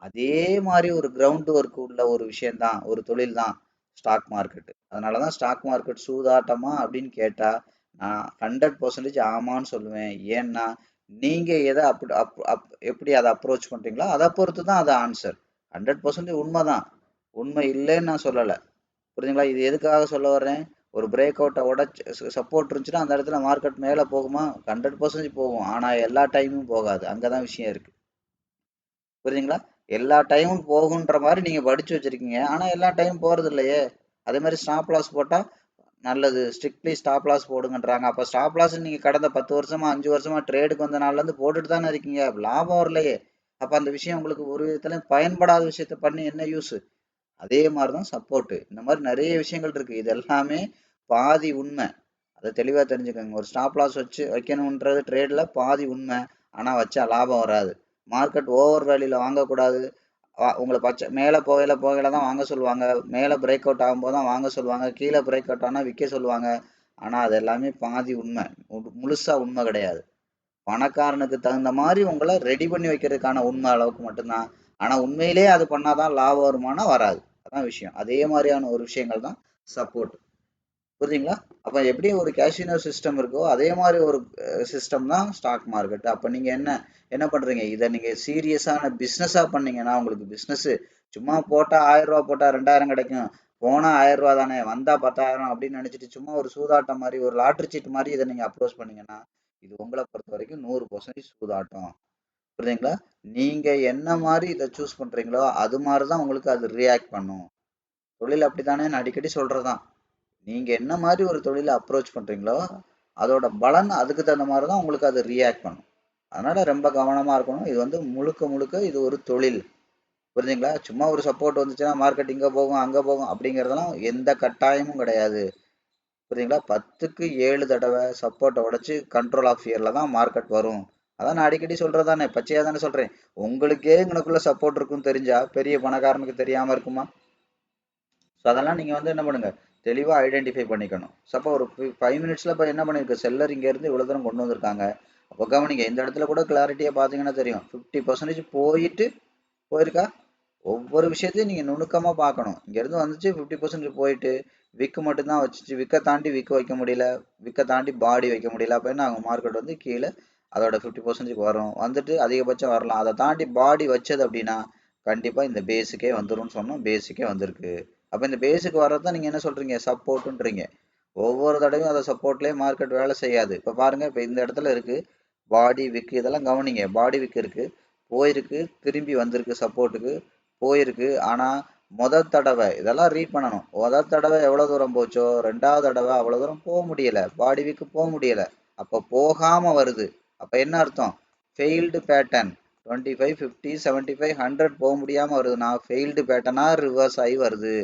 அதே மாதிரி ஒரு கிரவுண்ட் ஒர்க் உள்ள ஒரு விஷயம் தான், ஒரு தொழில் தான் ஸ்டாக் மார்க்கெட். அதனாலதான் ஸ்டாக் மார்க்கெட் சூதாட்டமா அப்படின்னு கேட்டா நான் 100% ஆமான்னு சொல்லுவேன். ஏன்னா நீங்க எதை எப்படி அதை அப்ரோச் பண்றீங்களோ அதை பொறுத்து தான் அது ஆன்சர். 100% உண்மைதான். உண்மை இல்லைன்னு நான் சொல்லலை. புரியுதுங்களா? இது எதுக்காக சொல்ல வர்றேன்? ஒரு பிரேக் அவுட்டை உடச்சு சப்போர்ட் இருந்துச்சுன்னா அந்த இடத்துல மார்க்கெட் மேலே போகுமா? 100% போகும். ஆனால் எல்லா டைமும் போகாது. அங்கே தான் விஷயம் இருக்கு. புரியுதுங்களா? எல்லா டைமும் போகுன்ற மாதிரி நீங்க படிச்சு வச்சிருக்கீங்க. ஆனா எல்லா டைமும் போறது இல்லையே. அதே மாதிரி ஸ்டாப் லாஸ் போட்டா நல்லது. ஸ்ட்ரிக்ட்லி ஸ்டாப் லாஸ் போடுங்கன்றாங்க. அப்ப ஸ்டாப் லாஸ் நீங்க கடந்த 10 வருஷமா 5 வருஷமா ட்ரேடுக்கு வந்த நாள்ல இருந்து போட்டுட்டு தானே இருக்கீங்க. லாபம் வரலையே. அப்ப அந்த விஷயம் உங்களுக்கு ஒரு விதத்துல பயன்படாத விஷயத்த பண்ணி என்ன யூஸ்? அதே மாதிரிதான் சப்போர்ட். இந்த மாதிரி நிறைய விஷயங்கள் இருக்கு. இது எல்லாமே பாதி உண்மை. அதை தெளிவா தெரிஞ்சுக்கோங்க. ஒரு ஸ்டாப் லாஸ் வச்சு வைக்கணும்ன்றது ட்ரேட்ல பாதி உண்மை. ஆனா வச்சா லாபம் வராது. மார்க்கெட் ஓவர் வேல்யூல வாங்கக்கூடாது. உங்களை மேலே போகையில போகையில தான் வாங்க சொல்லுவாங்க. மேலே பிரேக் அவுட் ஆகும்போது தான் வாங்க சொல்லுவாங்க. கீழே பிரேக் அவுட் ஆனால் விற்க சொல்லுவாங்க. ஆனா அது எல்லாமே பாதி உண்மை. முழுசா உண்மை கிடையாது. பணக்காரனுக்கு தகுந்த மாதிரி உங்களை ரெடி பண்ணி வைக்கிறதுக்கான உண்மை அளவுக்கு மட்டும்தான். ஆனா உண்மையிலேயே அது பண்ணாதான் லாபம் வருமானா வராது. அதான் விஷயம். அதே மாதிரியான ஒரு விஷயங்கள் தான் சப்போர்ட். புரியுதுங்களா? அப்ப எப்படி ஒரு கேஷினோ சிஸ்டம் இருக்கோ அதே மாதிரி ஒரு சிஸ்டம் தான் ஸ்டாக் மார்க்கெட். அப்ப நீங்க என்ன என்ன பண்றீங்க? இதை நீங்க சீரியஸான பிசினஸா பண்ணீங்கன்னா உங்களுக்கு பிசினஸ் சும்மா போட்டா 1000 ரூபாய் போட்டா 2000 கிடைக்கும். போனா 1000 ரூபாய் தானே வந்தா 10,000 அப்படின்னு நினைச்சிட்டு சும்மா ஒரு சூதாட்டம் மாதிரி ஒரு லாட்டரி சீட் மாதிரி இதை நீங்க அப்ரோச் பண்ணீங்கன்னா இது உங்களை பொறுத்த வரைக்கும் 100% சூதாட்டம். புரியுதுங்களா? நீங்க என்ன மாதிரி இதை சூஸ் பண்றீங்களோ அது மாதிரிதான் உங்களுக்கு அது ரியாக்ட் பண்ணும். தொழில் அப்படித்தானே, நான் அடிக்கடி சொல்றதுதான். நீங்க என்ன மாதிரி ஒரு தொழிலை அப்ரோச் பண்றீங்களோ அதோட பலன் அதுக்கு தகுந்த மாதிரி தான் உங்களுக்கு அது ரியாக்ட் பண்ணும். அதனால ரொம்ப கவனமா இருக்கணும். இது வந்து முழுக்க முழுக்க இது ஒரு தொழில். புரிஞ்சுங்களா? சும்மா ஒரு சப்போர்ட் வந்துச்சுன்னா மார்க்கெட் இங்க போகும் அங்க போகும் அப்படிங்கறதெல்லாம் எந்த கட்டாயமும் கிடையாது. புரியுதுங்களா? 10க்கு 7 தடவை சப்போர்ட்டை உடைச்சு கண்ட்ரோல் ஆஃப் ஃபியர்ல தான் மார்க்கெட் வரும். அதான் நான் அடிக்கடி சொல்றதானே, பச்சையா தானே சொல்றேன். உங்களுக்கே இங்கனக்குள்ள சப்போர்ட் இருக்குன்னு தெரிஞ்சா பெரிய பணக்காரனுக்கு தெரியாம இருக்குமா? ஸோ அதெல்லாம் நீங்கள் வந்து என்ன பண்ணுங்க, தெளிவாக ஐடென்டிஃபை பண்ணிக்கணும். சப்போ ஒரு 5 மினிட்ஸில் இப்போ என்ன பண்ணியிருக்கு, செல்லர் இங்கேருந்து இவ்வளோ தூரம் கொண்டு வந்திருக்காங்க. அப்போ கவனிங்க, இந்த இடத்துல கூட கிளாரிட்டியாக பார்த்தீங்கன்னா தெரியும். 50% போயிட்டு போயிருக்கா. ஒவ்வொரு விஷயத்தையும் நீங்கள் நுணுக்கமாக பார்க்கணும். இங்கேருந்து வந்துச்சு 50% போயிட்டு விக்கு மட்டும்தான் வச்சுச்சு. விற்க தாண்டி விக்கு வைக்க முடியல, விற்க தாண்டி பாடி வைக்க முடியல. அப்போ என்ன ஆகும், மார்க்கெட் வந்து கீழே அதோட 50% வரும். வந்துட்டு அதிகபட்சம் வரலாம். அதை தாண்டி பாடி வச்சது அப்படின்னா கண்டிப்பாக இந்த பேஸுக்கே வந்துரும்னு சொன்னோம். பேஸுக்கே வந்திருக்கு. அப்போ இந்த பேஸுக்கு வர்றது தான் நீங்கள் என்ன சொல்கிறீங்க, சப்போர்ட்டுன்றீங்க. ஒவ்வொரு தடவையும் அதை சப்போர்ட்லேயே மார்க்கெட் வேலை செய்யாது. இப்போ பாருங்கள், இப்போ இந்த இடத்துல இருக்குது பாடி விக்கு, இதெல்லாம் கவனிங்க. பாடி விக்கு இருக்குது, போயிருக்கு, திரும்பி வந்திருக்கு சப்போர்ட்டுக்கு, போயிருக்கு. ஆனால் முதல் தடவை இதெல்லாம் ரீட் பண்ணணும். முதல் தடவை எவ்வளோ தூரம் போச்சோ ரெண்டாவது தடவை அவ்வளோ தூரம் போக முடியலை, பாடி விக்கு போக முடியலை. அப்போ போகாமல் வருது. அப்போ என்ன அர்த்தம், ஃபெயில்டு பேட்டர்ன். 25, 50, 75, 100 போக முடியாமல் வருதுன்னா ஃபெயில்டு பேட்டர்னாக ரிவர்ஸ் ஆகி வருது.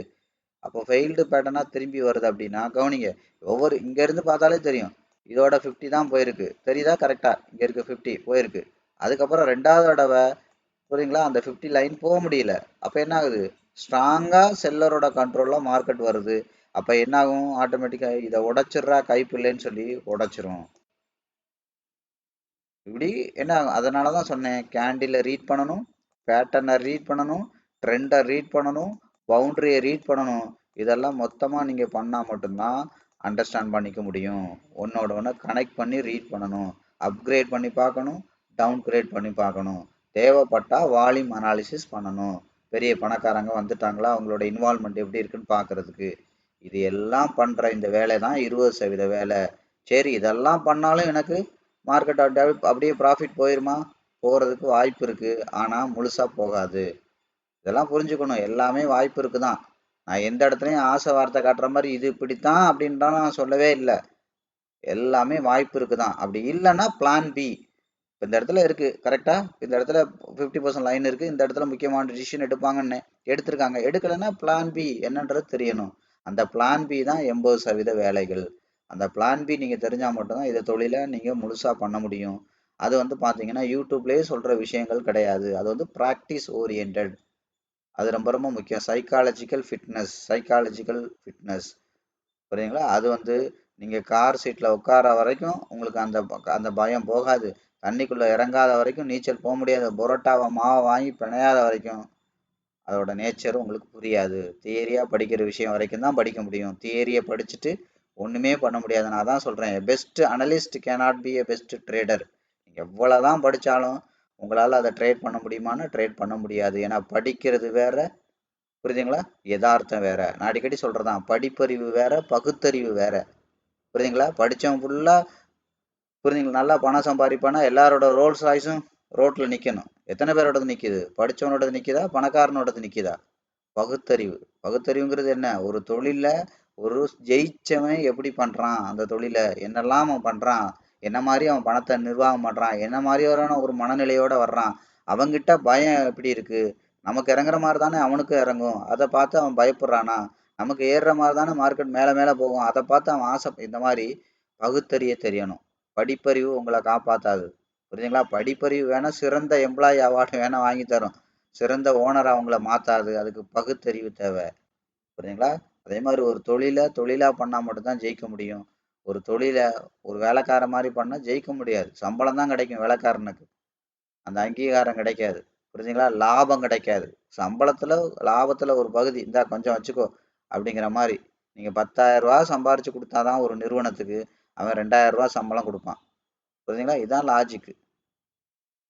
அப்போ ஃபெயில்டு பேட்டர்னாக திரும்பி வருது அப்படின்னா கவனிங்க, ஒவ்வொரு இங்கேருந்து பார்த்தாலே தெரியும். இதோட 50 தான் போயிருக்கு, தெரியுதா? கரெக்டாக இங்கே இருக்குது 50 போயிருக்கு. அதுக்கப்புறம் ரெண்டாவது தடவை புரியுங்களா, அந்த 50 லைன் போக முடியல. அப்போ என்ன ஆகுது, ஸ்ட்ராங்காக செல்லரோட கண்ட்ரோலில் மார்க்கெட் வருது. அப்போ என்ன ஆகும், ஆட்டோமேட்டிக்காக இதை உடச்சிட்றா கைப்பில்லைன்னு சொல்லி உடச்சிரும். இப்படி என்ன ஆகும், அதனால தான் சொன்னேன், கேண்டிலை ரீட் பண்ணணும், பேட்டர்னை ரீட் பண்ணணும், ட்ரெண்டை ரீட் பண்ணணும், பவுண்டரியை ரீட் பண்ணணும். இதெல்லாம் மொத்தமாக நீங்கள் பண்ணால் மட்டும்தான் அண்டர்ஸ்டாண்ட் பண்ணிக்க முடியும். ஒன்னோட ஒன்று கனெக்ட் பண்ணி ரீட் பண்ணணும், அப்கிரேட் பண்ணி பார்க்கணும், டவுன் கிரேட் பண்ணி பார்க்கணும், தேவைப்பட்டால் வால்யூம் அனாலிசிஸ் பண்ணணும். பெரிய பணக்காரங்க வந்துட்டாங்களா, அவங்களோட இன்வால்மெண்ட் எப்படி இருக்குன்னு பார்க்கறதுக்கு. இது எல்லாம் பண்ணுற இந்த வேலை தான் 20% வேலை. சரி, இதெல்லாம் பண்ணாலும் எனக்கு மார்க்கெட் அப்படியே ப்ராஃபிட் போயிருமா? போகிறதுக்கு வாய்ப்பு இருக்குது, ஆனால் முழுசாக போகாது. இதெல்லாம் புரிஞ்சுக்கணும். எல்லாமே வாய்ப்பு இருக்குது தான். நான் எந்த இடத்துலையும் ஆசை வார்த்தை காட்டுற மாதிரி இது இப்படித்தான் அப்படின்றான் நான் சொல்லவே இல்லை. எல்லாமே வாய்ப்பு இருக்குது தான். அப்படி இல்லைன்னா பிளான் பி. இப்போ இந்த இடத்துல இருக்குது கரெக்டாக, இந்த இடத்துல 50% லைன் இருக்குது, இந்த இடத்துல முக்கியமான டிசிஷன் எடுப்பாங்கன்னு எடுத்திருக்காங்க. எடுக்கலைன்னா பிளான் பி என்னன்றது தெரியணும். அந்த பிளான் பி தான் 80% வேலைகள். அந்த பிளான் பி நீங்கள் தெரிஞ்சால் மட்டும்தான் இதை தொழிலை நீங்கள் முழுசாக பண்ண முடியும். அது வந்து பார்த்தீங்கன்னா யூடியூப்லேயே சொல்கிற விஷயங்கள் கிடையாது. அது வந்து ப்ராக்டிஸ் ஓரியன்ட். அது ரொம்ப ரொம்ப முக்கியம். சைக்காலஜிக்கல் ஃபிட்னஸ் புரியுங்களா? அது வந்து நீங்கள் கார் சீட்டில் உட்கார வரைக்கும் உங்களுக்கு அந்த அந்த பயம் போகாது. தண்ணிக்குள்ளே இறங்காத வரைக்கும் நீச்சல் போக முடியாது. பொரோட்டாவை மாவை வாங்கி பிணையாத வரைக்கும் அதோட நேச்சர் உங்களுக்கு புரியாது. தியரியாக படிக்கிற விஷயம் வரைக்கும் தான் படிக்க முடியும். தியரியை படிச்சுட்டு ஒன்றுமே பண்ண முடியாது. நான் தான் சொல்கிறேன், best analyst cannot be a best trader. எவ்வளவுதான் படிச்சாலும் உங்களால அதை ட்ரேட் பண்ண முடியுமான்னா ட்ரேட் பண்ண முடியாது. ஏன்னா படிக்கிறது வேற, புரியுதுங்களா? யதார்த்தம் வேற. நான் அடிக்கடி சொல்றதான், படிப்பறிவு வேற, பகுத்தறிவு வேற. புரியுதுங்களா? படிச்சவன் ஃபுல்லா, புரியுதுங்களா, நல்லா பணம் சம்பாதிப்பானா எல்லாரோட ரோல்ஸ் ராய்ஸும் ரோட்ல நிக்கணும். எத்தனை பேரோடது நிக்குது? படிச்சவனோடது நிக்குதா, பணக்காரனோடது நிக்குதா? பகுத்தறிவு. பகுத்தறிவுங்கிறது என்ன? ஒரு தொழில்ல ஒரு ஜெயிச்சவன் எப்படி பண்றான், அந்த தொழில என்னெல்லாம் அவன் பண்றான், என்ன மாதிரி அவன் பணத்தை நிர்வாகம் பண்றான், என்ன மாதிரியான ஒரு மனநிலையோட வர்றான், அவங்கிட்ட பயம் எப்படி இருக்கு, நமக்கு இறங்குற மாதிரி தானே அவனுக்கும் இறங்கும், அதை பார்த்து அவன் பயப்படுறானா, நமக்கு ஏறுற மாதிரி தானே மார்க்கெட் மேல மேல போகும், அதை பார்த்து அவன் ஆசை, இந்த மாதிரி பகுத்தறிய தெரியணும். படிப்பறிவு உங்களை காப்பாத்தாது. புரியுதுங்களா? படிப்பறிவு வேணா சிறந்த எம்ப்ளாயி அவார்டு வேணா வாங்கி தரும், சிறந்த ஓனர் அவங்கள மாத்தாது. அதுக்கு பகுத்தறிவு தேவை. புரியுதுங்களா? அதே மாதிரி ஒரு தொழிலா பண்ணா மட்டும்தான் ஜெயிக்க முடியும். ஒரு தொழில ஒரு வேலைக்கார மாதிரி பண்ணா ஜெயிக்க முடியாது. சம்பளம் தான் கிடைக்கும் வேலைக்காரனுக்கு, அந்த அங்கீகாரம் கிடைக்காது. புரியுதுங்களா? லாபம் கிடைக்காது. சம்பளத்துல லாபத்துல ஒரு பகுதி இந்தா கொஞ்சம் வச்சுக்கோ அப்படிங்கிற மாதிரி. நீங்க 10,000 சம்பாரிச்சு கொடுத்தாதான் ஒரு நிறுவனத்துக்கு அவன் 2,000 சம்பளம் கொடுப்பான். புரியுதுங்களா? இதான் லாஜிக்.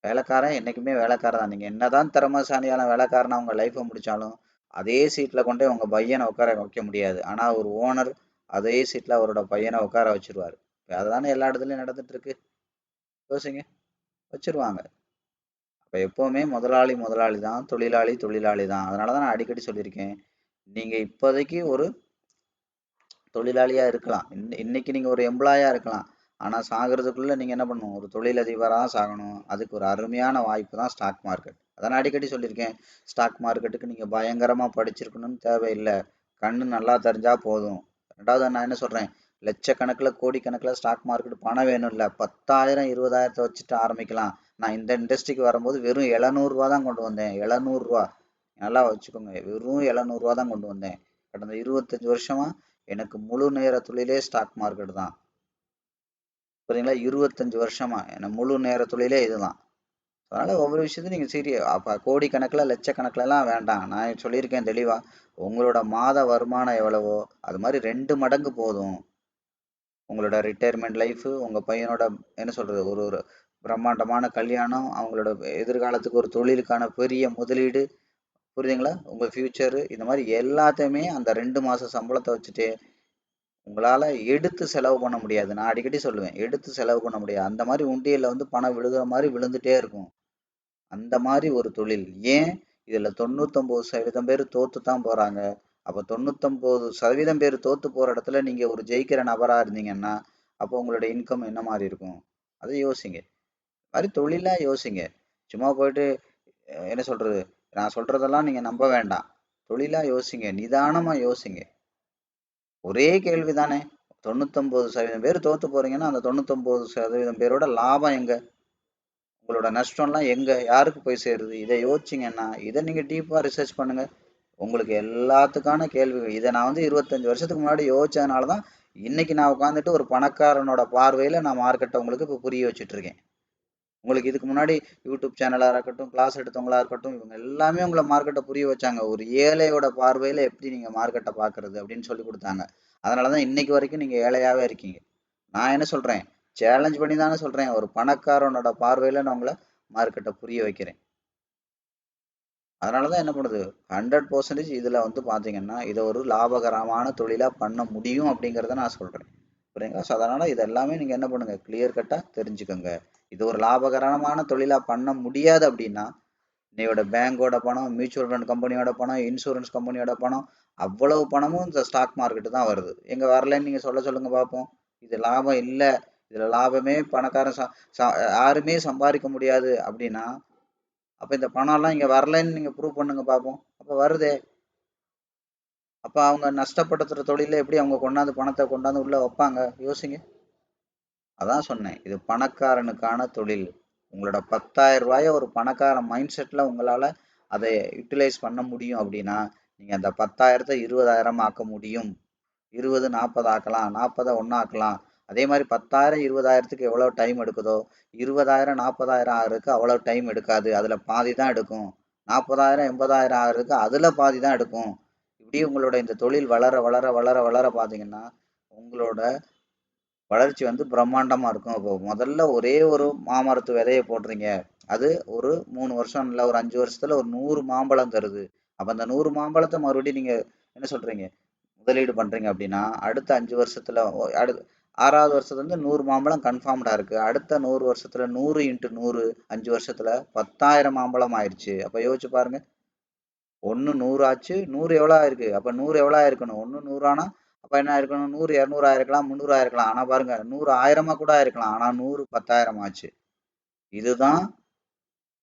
வேலைக்காரன் என்னைக்குமே வேலைக்காரன் தான். நீங்க என்னதான் திறமைசாலியான வேலைக்காரனா உங்க லைஃப்பை முடிச்சாலும் அதே சீட்ல கொண்டு போய் உங்க பையனை உட்கார வைக்க முடியாது. ஆனா ஒரு ஓனர் அதே சீட்ல அவரோட பையனை உட்கார வச்சிருவாரு. அதுதானே எல்லா இடத்துலயும் நடந்துட்டு இருக்கு. யோசிங்க. வச்சிருவாங்க. அப்ப எப்பவுமே முதலாளி முதலாளி தான், தொழிலாளி தொழிலாளி தான். அதனாலதான் நான் அடிக்கடி சொல்லியிருக்கேன், நீங்க இப்போதைக்கு ஒரு தொழிலாளியா இருக்கலாம், இன்னைக்கு நீங்க ஒரு எம்ப்ளாயா இருக்கலாம். ஆனா சாகிறதுக்குள்ள நீங்க என்ன பண்ணணும்? ஒரு தொழிலதிபரா சாகணும். அதுக்கு ஒரு அருமையான வாய்ப்பு தான் ஸ்டாக் மார்க்கெட். அதான் நான் அடிக்கடி சொல்லியிருக்கேன், ஸ்டாக் மார்க்கெட்டுக்கு நீங்க பயங்கரமா படிச்சிருக்கணும்னு தேவையில்லை, கண்ணு நல்லா தெரிஞ்சா போதும். ரெண்டாவது நான் என்ன சொல்றேன், லட்சக்கணக்கில் கோடிக்கணக்கில் ஸ்டாக் மார்க்கெட் பணம் வேணும் இல்லை, 10,000 20,000 வச்சுட்டு ஆரம்பிக்கலாம். நான் இந்த இண்டஸ்ட்ரிக்கு வரும்போது வெறும் 700 தான் கொண்டு வந்தேன். 700, நல்லா வச்சுக்கோங்க, வெறும் 700 தான் கொண்டு வந்தேன். கடந்த 25 வருஷமா எனக்கு முழு நேர தொழிலே ஸ்டாக் மார்க்கெட் தான். புரியுதுங்களா? 25 வருஷமா எனக்கு முழு நேர தொழிலே இதுதான். அதனால ஒவ்வொரு விஷயத்தையும் நீங்க அப்ப கோடிக்கணக்கில் லட்சக்கணக்கில் எல்லாம் வேண்டாம். நான் சொல்லியிருக்கேன் தெளிவா, உங்களோட மாத வருமானம் எவ்வளவோ அது மாதிரி 2 மடங்கு போதும். உங்களோட ரிட்டையர்மெண்ட் லைஃப், உங்க பையனோட என்ன சொல்றது, ஒரு ஒரு பிரம்மாண்டமான கல்யாணம், அவங்களோட எதிர்காலத்துக்கு ஒரு தொழிலுக்கான பெரிய முதலீடு, புரியுதுங்களா, உங்க ஃபியூச்சரு, இந்த மாதிரி எல்லாத்தையுமே அந்த 2 மாச சம்பளத்தை வச்சுட்டு உங்களால எடுத்து செலவு பண்ண முடியாது. நான் அடிக்கடி சொல்லுவேன், எடுத்து செலவு பண்ண முடியாது. அந்த மாதிரி உண்டியல்ல வந்து பணம் விழுகிற மாதிரி விழுந்துட்டே இருக்கும். அந்த மாதிரி ஒரு தொழில். ஏன் இதுல 99% பேர் தோத்து தான் போறாங்க. அப்ப 99% பேர் தோத்து போற இடத்துல நீங்க ஒரு ஜெயிக்கிற நபரா இருந்தீங்கன்னா, அப்போ உங்களோட இன்கம் என்ன மாதிரி இருக்கும்? அதை யோசிங்க. மாதிரி தொழிலா யோசிங்க. சும்மா போயிட்டு என்ன சொல்றது, நான் சொல்றதெல்லாம் நீங்க நம்ப வேண்டாம். தொழிலா யோசிங்க, நிதானமா யோசிங்க. ஒரே கேள்விதானே. 99% பேர் தோத்து போறீங்கன்னா அந்த 99% பேரோட லாபம் எங்க, உங்களோட நஷ்டம்லாம் எங்க, யாருக்கு போய் சேருது? இதை யோசிச்சிங்கன்னா, இதை நீங்க டீப்பா ரிசர்ச் பண்ணுங்க. உங்களுக்கு எல்லாத்துக்கான கேள்விகள் இதை நான் வந்து 25 வருஷத்துக்கு முன்னாடி யோசிச்சதுனால தான் இன்னைக்கு நான் உட்காந்துட்டு ஒரு பணக்காரனோட பார்வையில நான் மார்க்கெட்டை உங்களுக்கு இப்போ புரிய வச்சுட்டு இருக்கேன். உங்களுக்கு இதுக்கு முன்னாடி யூடியூப் சேனலா இருக்கட்டும், கிளாஸ் எடுத்தவங்களா இருக்கட்டும், இவங்க எல்லாமே உங்களை மார்க்கெட்டை புரிய வச்சாங்க. ஒரு ஏழையோட பார்வையில எப்படி நீங்க மார்க்கெட்டை பாக்குறது அப்படின்னு சொல்லி கொடுத்தாங்க. அதனாலதான் இன்னைக்கு வரைக்கும் நீங்க ஏழையாவே இருக்கீங்க. நான் என்ன சொல்றேன், சேலஞ்ச் பண்ணி தானே சொல்றேன், ஒரு பணக்காரனோட பார்வையில நான் உங்களை மார்க்கெட்டை புரிய வைக்கிறேன். அதனாலதான் என்ன பண்ணுது, 100% இதுல வந்து பாத்தீங்கன்னா இதை ஒரு லாபகரமான தொழிலா பண்ண முடியும் அப்படிங்கிறத நான் சொல்றேன். புரியுங்களா? ஸோ அதனால இது எல்லாமே நீங்க என்ன பண்ணுங்க, கிளியர் கட்டா தெரிஞ்சுக்கோங்க. இது ஒரு லாபகரமான தொழிலா பண்ண முடியாது அப்படின்னா, இன்னையோட பேங்கோட பணம், மியூச்சுவல் ஃபண்ட் கம்பெனியோட பணம், இன்சூரன்ஸ் கம்பெனியோட பணம், அவ்வளவு பணமும் இந்த ஸ்டாக் மார்க்கெட்டு தான் வருது. எங்க வரலன்னு நீங்க சொல்லுங்க பார்ப்போம். இது லாபம் இல்ல, இதுல லாபமே பணக்காரன் யாருமே சம்பாதிக்க முடியாது அப்படின்னா, அப்ப இந்த பணம் எல்லாம் இங்க வரலன்னு நீங்க ப்ரூவ் பண்ணுங்க பார்ப்போம். அப்ப வருதே. அப்ப அவங்க நஷ்டப்படுத்துற தொழில எப்படி அவங்க கொண்டாந்து பணத்தை கொண்டாந்து உள்ள வைப்பாங்க? யோசிங்க. அதான் சொன்னேன், இது பணக்காரனுக்கான தொழில். உங்களோட 10,000 ஒரு பணக்கார மைண்ட் செட்ல உங்களால அதை யூட்டிலைஸ் பண்ண முடியும் அப்படின்னா, நீங்க அந்த 10,000 20,000 ஆக்க முடியும். 20 40 ஆக்கலாம், 40 1 ஆக்கலாம். அதே மாதிரி 10,000 20,000க்கு எவ்வளவு டைம் எடுக்குதோ, 20,000 40,000 ஆகிறதுக்கு அவ்வளவு டைம் எடுக்காது. அதுல பாதி தான் எடுக்கும். 40,000 80,000 ஆகிறதுக்கு அதுல பாதி தான் எடுக்கும். இப்படி உங்களோட இந்த தொழில் வளர வளர வளர வளர பாத்தீங்கன்னா, உங்களோட வளர்ச்சி வந்து பிரம்மாண்டமா இருக்கும். இப்போ முதல்ல ஒரே ஒரு மாமரத்து விதைய போடுறீங்க. அது ஒரு 3 வருஷம் இல்ல ஒரு 5 வருஷத்துல ஒரு 100 மாம்பழம் தருது. அப்ப அந்த 100 மாம்பழத்த மறுபடியும் நீங்க என்ன சொல்றீங்க? முதலீடு பண்றீங்க அப்படின்னா, அடுத்த 5 வருஷத்துல அடுத்து 6வது வருஷத்துல இருந்து 100 மாம்பழம் கன்ஃபார்ம்டா இருக்கு. அடுத்த 100 வருஷத்துல 100 இன்டு 100 5 வருஷத்துல 10,000 மாம்பழம் ஆயிருச்சு. அப்ப யோசிச்சு பாருங்க. 1 100 ஆச்சு. 100 எவ்வளோ ஆயிருக்கு? அப்ப 100 எவ்வளோ ஆயிருக்கணும்? 1 100 ஆனா, அப்ப என்ன ஆயிருக்கணும்? 100 200 ஆயிருக்கலாம், 300 ஆயிருக்கலாம். ஆனா பாருங்க 100 1000 கூட ஆயிருக்கலாம். ஆனா 100 10,000 ஆச்சு. இதுதான்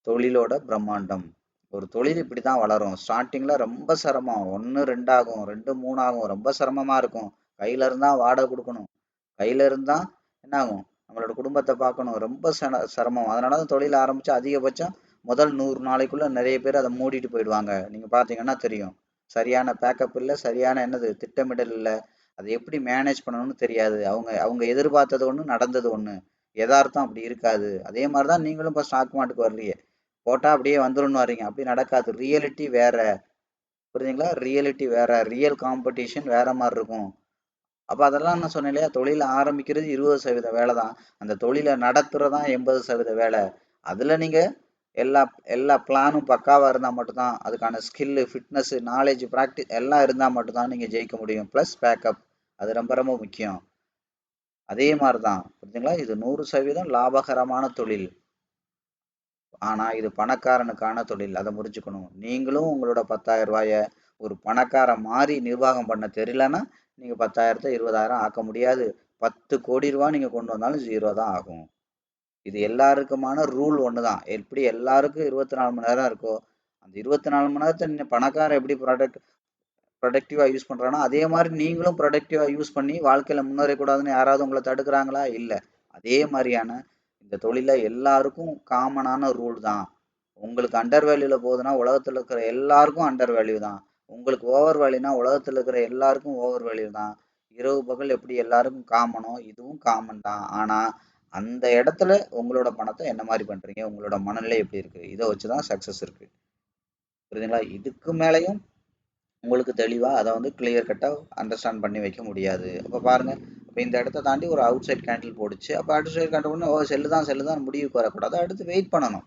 தொழிலோட பிரம்மாண்டம். ஒரு தொழில் இப்படித்தான் வளரும். ஸ்டார்ட்டிங்ல ரொம்ப சிரமம். 1 2 ஆகும். 2 3 ஆகும். ரொம்ப சிரமமா இருக்கும். கையில இருந்தா வாடகை குடுக்கணும். கையில இருந்தா என்ன ஆகும்? நம்மளோட குடும்பத்த பார்க்கணும். ரொம்ப சிரமம். அதனால தான் தொழில் ஆரம்பிச்சா அதிகபட்சம் முதல் 100 நாளைக்குள்ள நெறைய பேர் அத மூடிட்டு போயிடுவாங்க. நீங்க பார்த்தீங்கன்னா தெரியும். சரியான பேக்கப் இல்ல, சரியான என்னது திட்டமிடல் இல்ல. அத எப்படி மேனேஜ் பண்ணணும்னு தெரியாது. அவங்க அவங்க எதிர்பார்த்தது ஒண்ணு, நடந்தது ஒண்ணு. எதார்த்தம் அப்படி இருக்காது. அதே மாரி தான் நீங்களும் இப்ப ஸ்டாக் மார்ட்க்கு வர்றீங்க. போட்டா அப்படியே வந்துரும்னு வர்றீங்க. அப்படி நடக்காது. ரியாலிட்டி வேற. புரியுதுங்களா? ரியாலிட்டி வேற. ரியல் காம்படிஷன் வேற மாரி இருக்கும். அப்ப அதெல்லாம் நான் சொன்னேன் இல்லையா? தொழில ஆரம்பிக்கிறது 20% வேலை தான். அந்த தொழில நடத்துறது தான் 80% வேலை. அதுல நீங்க எல்லா எல்லா பிளானும் பக்காவா இருந்தா மட்டும் தான் அதுக்கான ஸ்கில், ஃபிட்னஸ், நாலேட்ஜ், எல்லாம் இருந்தா மட்டும் தான் நீங்க ஜெயிக்க முடியும். Plus backup. அது ரொம்ப ரொம்ப முக்கியம். அதே மாரி தான். புரியுதுங்களா? இது 100% லாபகரமான தொழில். ஆனா இது பணக்காரனுக்கான தொழில். அத புரிஞ்சுக்கணும். நீங்களும் உங்களோட ரூ. 10,000 ஒரு பணக்காரன் மாறி நிர்வாகம் பண்ண தெரியலன்னா, நீங்க 10,000த்த 20,000 ஆக்க முடியாது. ரூ. 10,00,00,000 நீங்க கொண்டு வந்தாலும் 0 தான் ஆகும். இது எல்லாருக்குமான ரூல் ஒண்ணுதான். எப்படி எல்லாருக்கும் 24 மணி நேரம் இருக்கோ, அந்த 24 மணி நேரத்த பணக்காரன் எப்படி ப்ரொடக்டிவா யூஸ் பண்றானோ, அதே மாரி நீங்களும் ப்ரொடக்டிவா யூஸ் பண்ணி வாழ்க்கையில முன்னேறக்கூடாதுன்னு யாராவது உங்கள தடுக்குறாங்களா? இல்ல. அதே மாரியான இந்த தொழில்ல எல்லாருக்கும் காமனான ரூல் தான். உங்களுக்கு அண்டர் வேல்யூல போகுதுன்னா, உலகத்துல இருக்கிற எல்லாருக்கும் அண்டர் வேல்யூ தான். உங்களுக்கு ஓவர் வேல்யூனா, உலகத்துல இருக்கிற எல்லாருக்கும் ஓவர் வேல்யூ தான். இரவு, பகல் எப்படி எல்லாருக்கும் காமனோ, இதுவும் காமன் தான். ஆனா, அந்த இடத்துல உங்களோட பணத்த என்ன மாரி பண்றீங்க? உங்களோட மனநிலை எப்படி இருக்கு? இத வச்சு தான் சக்சஸ் இருக்கு. புரியுதுங்களா? இதுக்கு மேலயும் உங்களுக்கு தெளிவா அத வந்து கிளியர் கட்டா அண்டர்ஸ்டாண்ட் பண்ணி வைக்க முடியாது. அப்ப பாருங்க, இப்ப இந்த இடத்த தாண்டி ஒரு அவுட் சைட் கேண்டில் போடுச்சு. அப்ப அவுட் சைட் கேண்டில் உடனே, ஓ செல்லு தான் முடிவுக்கு வரக்கூடாது. அடுத்து வெயிட் பண்ணணும்.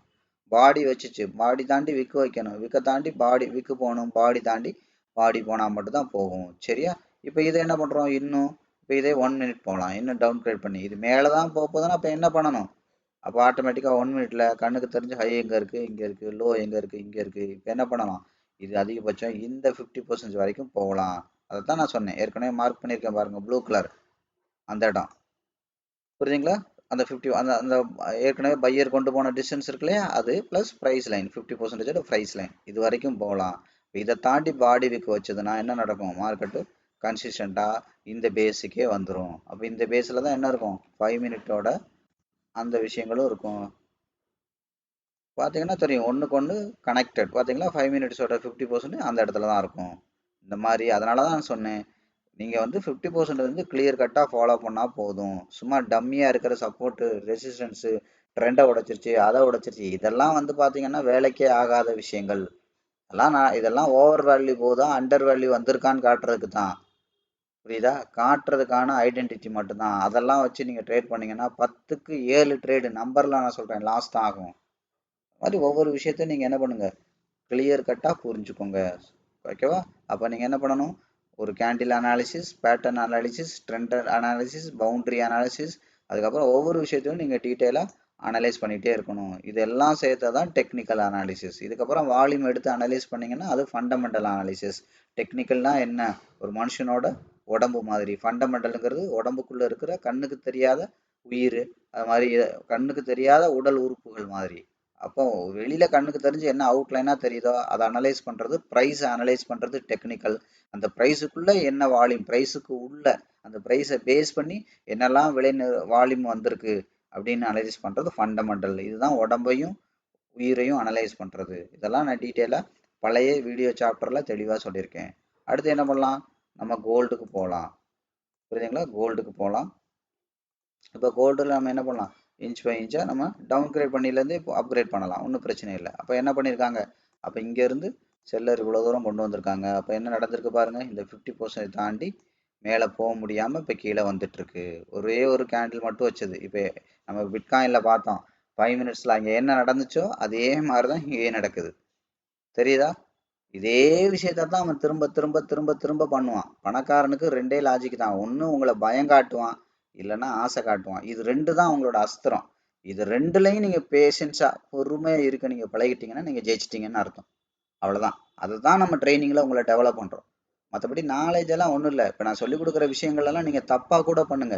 பாடி வச்சுச்சு. பாடி தாண்டி விக்கு வைக்கணும். விக்க தாண்டி பாடி விக்கு போணும். பாடி தாண்டி பாடி போனா மட்டும் தான் போகும். சரியா? இப்ப இத என்ன பண்றோம்? இன்னும் இப்ப இதே 1 மினிட் போலாம். இன்னும் டவுன் கிரேட் பண்ணி. இது மேல தான் போகுதுன்னா அப்ப என்ன பண்ணணும்? அப்ப ஆட்டோமேட்டிக்கா 1 மினிட்ல கண்ணுக்கு தெரிஞ்சு ஹை எங்க இருக்கு? இங்க இருக்கு. லோ எங்க இருக்கு? இங்க இருக்கு. இப்ப என்ன பண்ணலாம்? இது அதிகபட்சம் இந்த 50% வரைக்கும் போகலாம். அதத்தான் நான் சொன்னேன். ஏற்கனவே மார்க் பண்ணியிருக்கேன் பாருங்க. ப்ளூ கலர் அந்த இடம். புரியுதுங்களா? அந்த 50 அந்த அந்த ஏற்கனவே பையர் கொண்டு போன டிஸ்டன்ஸ் இருக்கு இல்லையா? அது plus price line 50% price line. இது வரைக்கும் போகலாம். இதை தாண்டி பாடி விக் வச்சதுன்னா என்ன நடக்கும்? மார்க்கெட்டு கன்சிஸ்டண்டா இந்த பேஸுக்கே வந்துடும். அப்போ இந்த பேஸில் தான் என்ன இருக்கும்? 5 மினிட்டோட அந்த விஷயங்களும் இருக்கும். பார்த்தீங்கன்னா தெரியும். ஒண்ணுக்கு ஒண்ணு கனெக்டட். பார்த்தீங்களா? 5 மினிட்ஸோட 50% அந்த இடத்துல தான் இருக்கும். இந்த மாதிரி அதனால தான் நான் சொன்னேன். நீங்க வந்து 50% வந்து கிளியர் கட்டா ஃபாலோ பண்ணா போதும். சும்மா டம்மியா இருக்கிற சப்போர்ட், ரெசிஸ்டன்ஸ், ட்ரெண்டை உடைச்சிருச்சு, அதை உடைச்சிருச்சு. இதெல்லாம் வந்து பாத்தீங்கன்னா வேலைக்கே ஆகாத விஷயங்கள். இதெல்லாம் ஓவர் வேல்யூ போதா, அண்டர் வேல்யூ வந்திருக்கான்னு காட்டுறதுக்கு தான். புரியுதா? காட்டுறதுக்கான ஐடென்டிட்டி மட்டும்தான். அதெல்லாம் வச்சு நீங்க ட்ரேட் பண்ணீங்கன்னா 10க்கு 7 ட்ரேடு நம்பர்லாம் நான் சொல்றேன் லாஸ் தான் ஆகும். மாதிரி ஒவ்வொரு விஷயத்தையும் நீங்க என்ன பண்ணுங்க? கிளியர் கட்டா புரிஞ்சுக்கோங்க. ஓகேவா? அப்ப நீங்க என்ன பண்ணணும்? ஒரு candle analysis, pattern analysis, trend analysis, boundary analysis, அதுக்கப்புறம் ஒவ்வொரு விஷயத்தையும் நீங்க டீட்டெயிலா அனலைஸ் பண்ணிட்டே இருக்கணும். இதெல்லாம் சேர்த்ததான் டெக்னிக்கல் அனாலிசிஸ். இதுக்கப்புறம் வால்யூம் எடுத்து அனலைஸ் பண்ணீங்கன்னா அது ஃபண்டமெண்டல் அனாலிசிஸ். டெக்னிக்கல்னா என்ன? ஒரு மனுஷனோட உடம்பு மாதிரி. ஃபண்டமெண்டலுங்கிறது உடம்புக்குள்ள இருக்கிற கண்ணுக்கு தெரியாத உயிர், அது மாதிரி கண்ணுக்கு தெரியாத உடல் உறுப்புகள் மாதிரி. அப்போ வெளியில கண்ணுக்கு தெரிஞ்சு என்ன அவுட்லைனா தெரியுதோ அதை அனலைஸ் பண்றது, பிரைஸ் அனலைஸ் பண்றது டெக்னிக்கல். அந்த பிரைஸுக்குள்ள என்ன வால்யூம், பிரைஸுக்கு உள்ள அந்த பிரைஸை பேஸ் பண்ணி என்னெல்லாம் வால்யூம் வந்திருக்கு அப்படின்னு அனலைஸ் பண்றது ஃபண்டமெண்டல். இதுதான் உடம்பையும் உயிரையும் அனலைஸ் பண்றது. இதெல்லாம் நான் டீட்டெயிலா பழைய வீடியோ சாப்டர்ல தெளிவா சொல்லியிருக்கேன். அடுத்து என்ன பண்ணலாம்? நம்ம கோல்டுக்கு போகலாம். புரியுதுங்களா? கோல்டுக்கு போகலாம். இப்போ கோல்டில் நம்ம என்ன பண்ணலாம்? இன்ச் பை இன்ச்சாக நம்ம டவுன் கிரேட் பண்ணிலேருந்து இப்போ அப்கிரேட் பண்ணலாம். ஒன்றும் பிரச்சனை இல்லை. அப்போ என்ன பண்ணியிருக்காங்க? அப்போ இங்கேருந்து செல்லர் இவ்வளோ தூரம் கொண்டு வந்திருக்காங்க. அப்போ என்ன நடந்திருக்கு பாருங்கள். இந்த 50% தாண்டி மேலே போக முடியாமல் இப்போ கீழே வந்துட்டுருக்கு. ஒரே ஒரு கேண்டில் மட்டும் வச்சது. இப்போ நம்ம பிட்காயினில் பார்த்தோம் 5 மினிட்ஸில் அங்கே என்ன நடந்துச்சோ அதே மாதிரி தான் இங்கேயே நடக்குது. தெரியுதா? இதே விஷயத்த தான் அவன் திரும்ப திரும்ப திரும்ப திரும்ப பண்ணுவான். பணக்காரனுக்கு ரெண்டே லாஜிக் தான். ஒன்று உங்களை பயம் காட்டுவான், இல்லைன்னா ஆசை காட்டுவான். இது ரெண்டு தான் அவங்களோட அஸ்திரம். இது ரெண்டுலையும் நீங்கள் பேஷன்ஸாக பொறுமையாக இருக்க நீங்கள் பழகிட்டீங்கன்னா நீங்கள் ஜெயிச்சிட்டிங்கன்னு அர்த்தம். அவ்வளோதான். அதுதான் நம்ம ட்ரைனிங்கில் உங்களை டெவலப் பண்ணுறோம். மற்றபடி நாலேஜ் எல்லாம் ஒன்றும் இல்லை. இப்போ நான் சொல்லிக் கொடுக்குற விஷயங்கள் எல்லாம் நீங்கள் தப்பாக கூட பண்ணுங்க.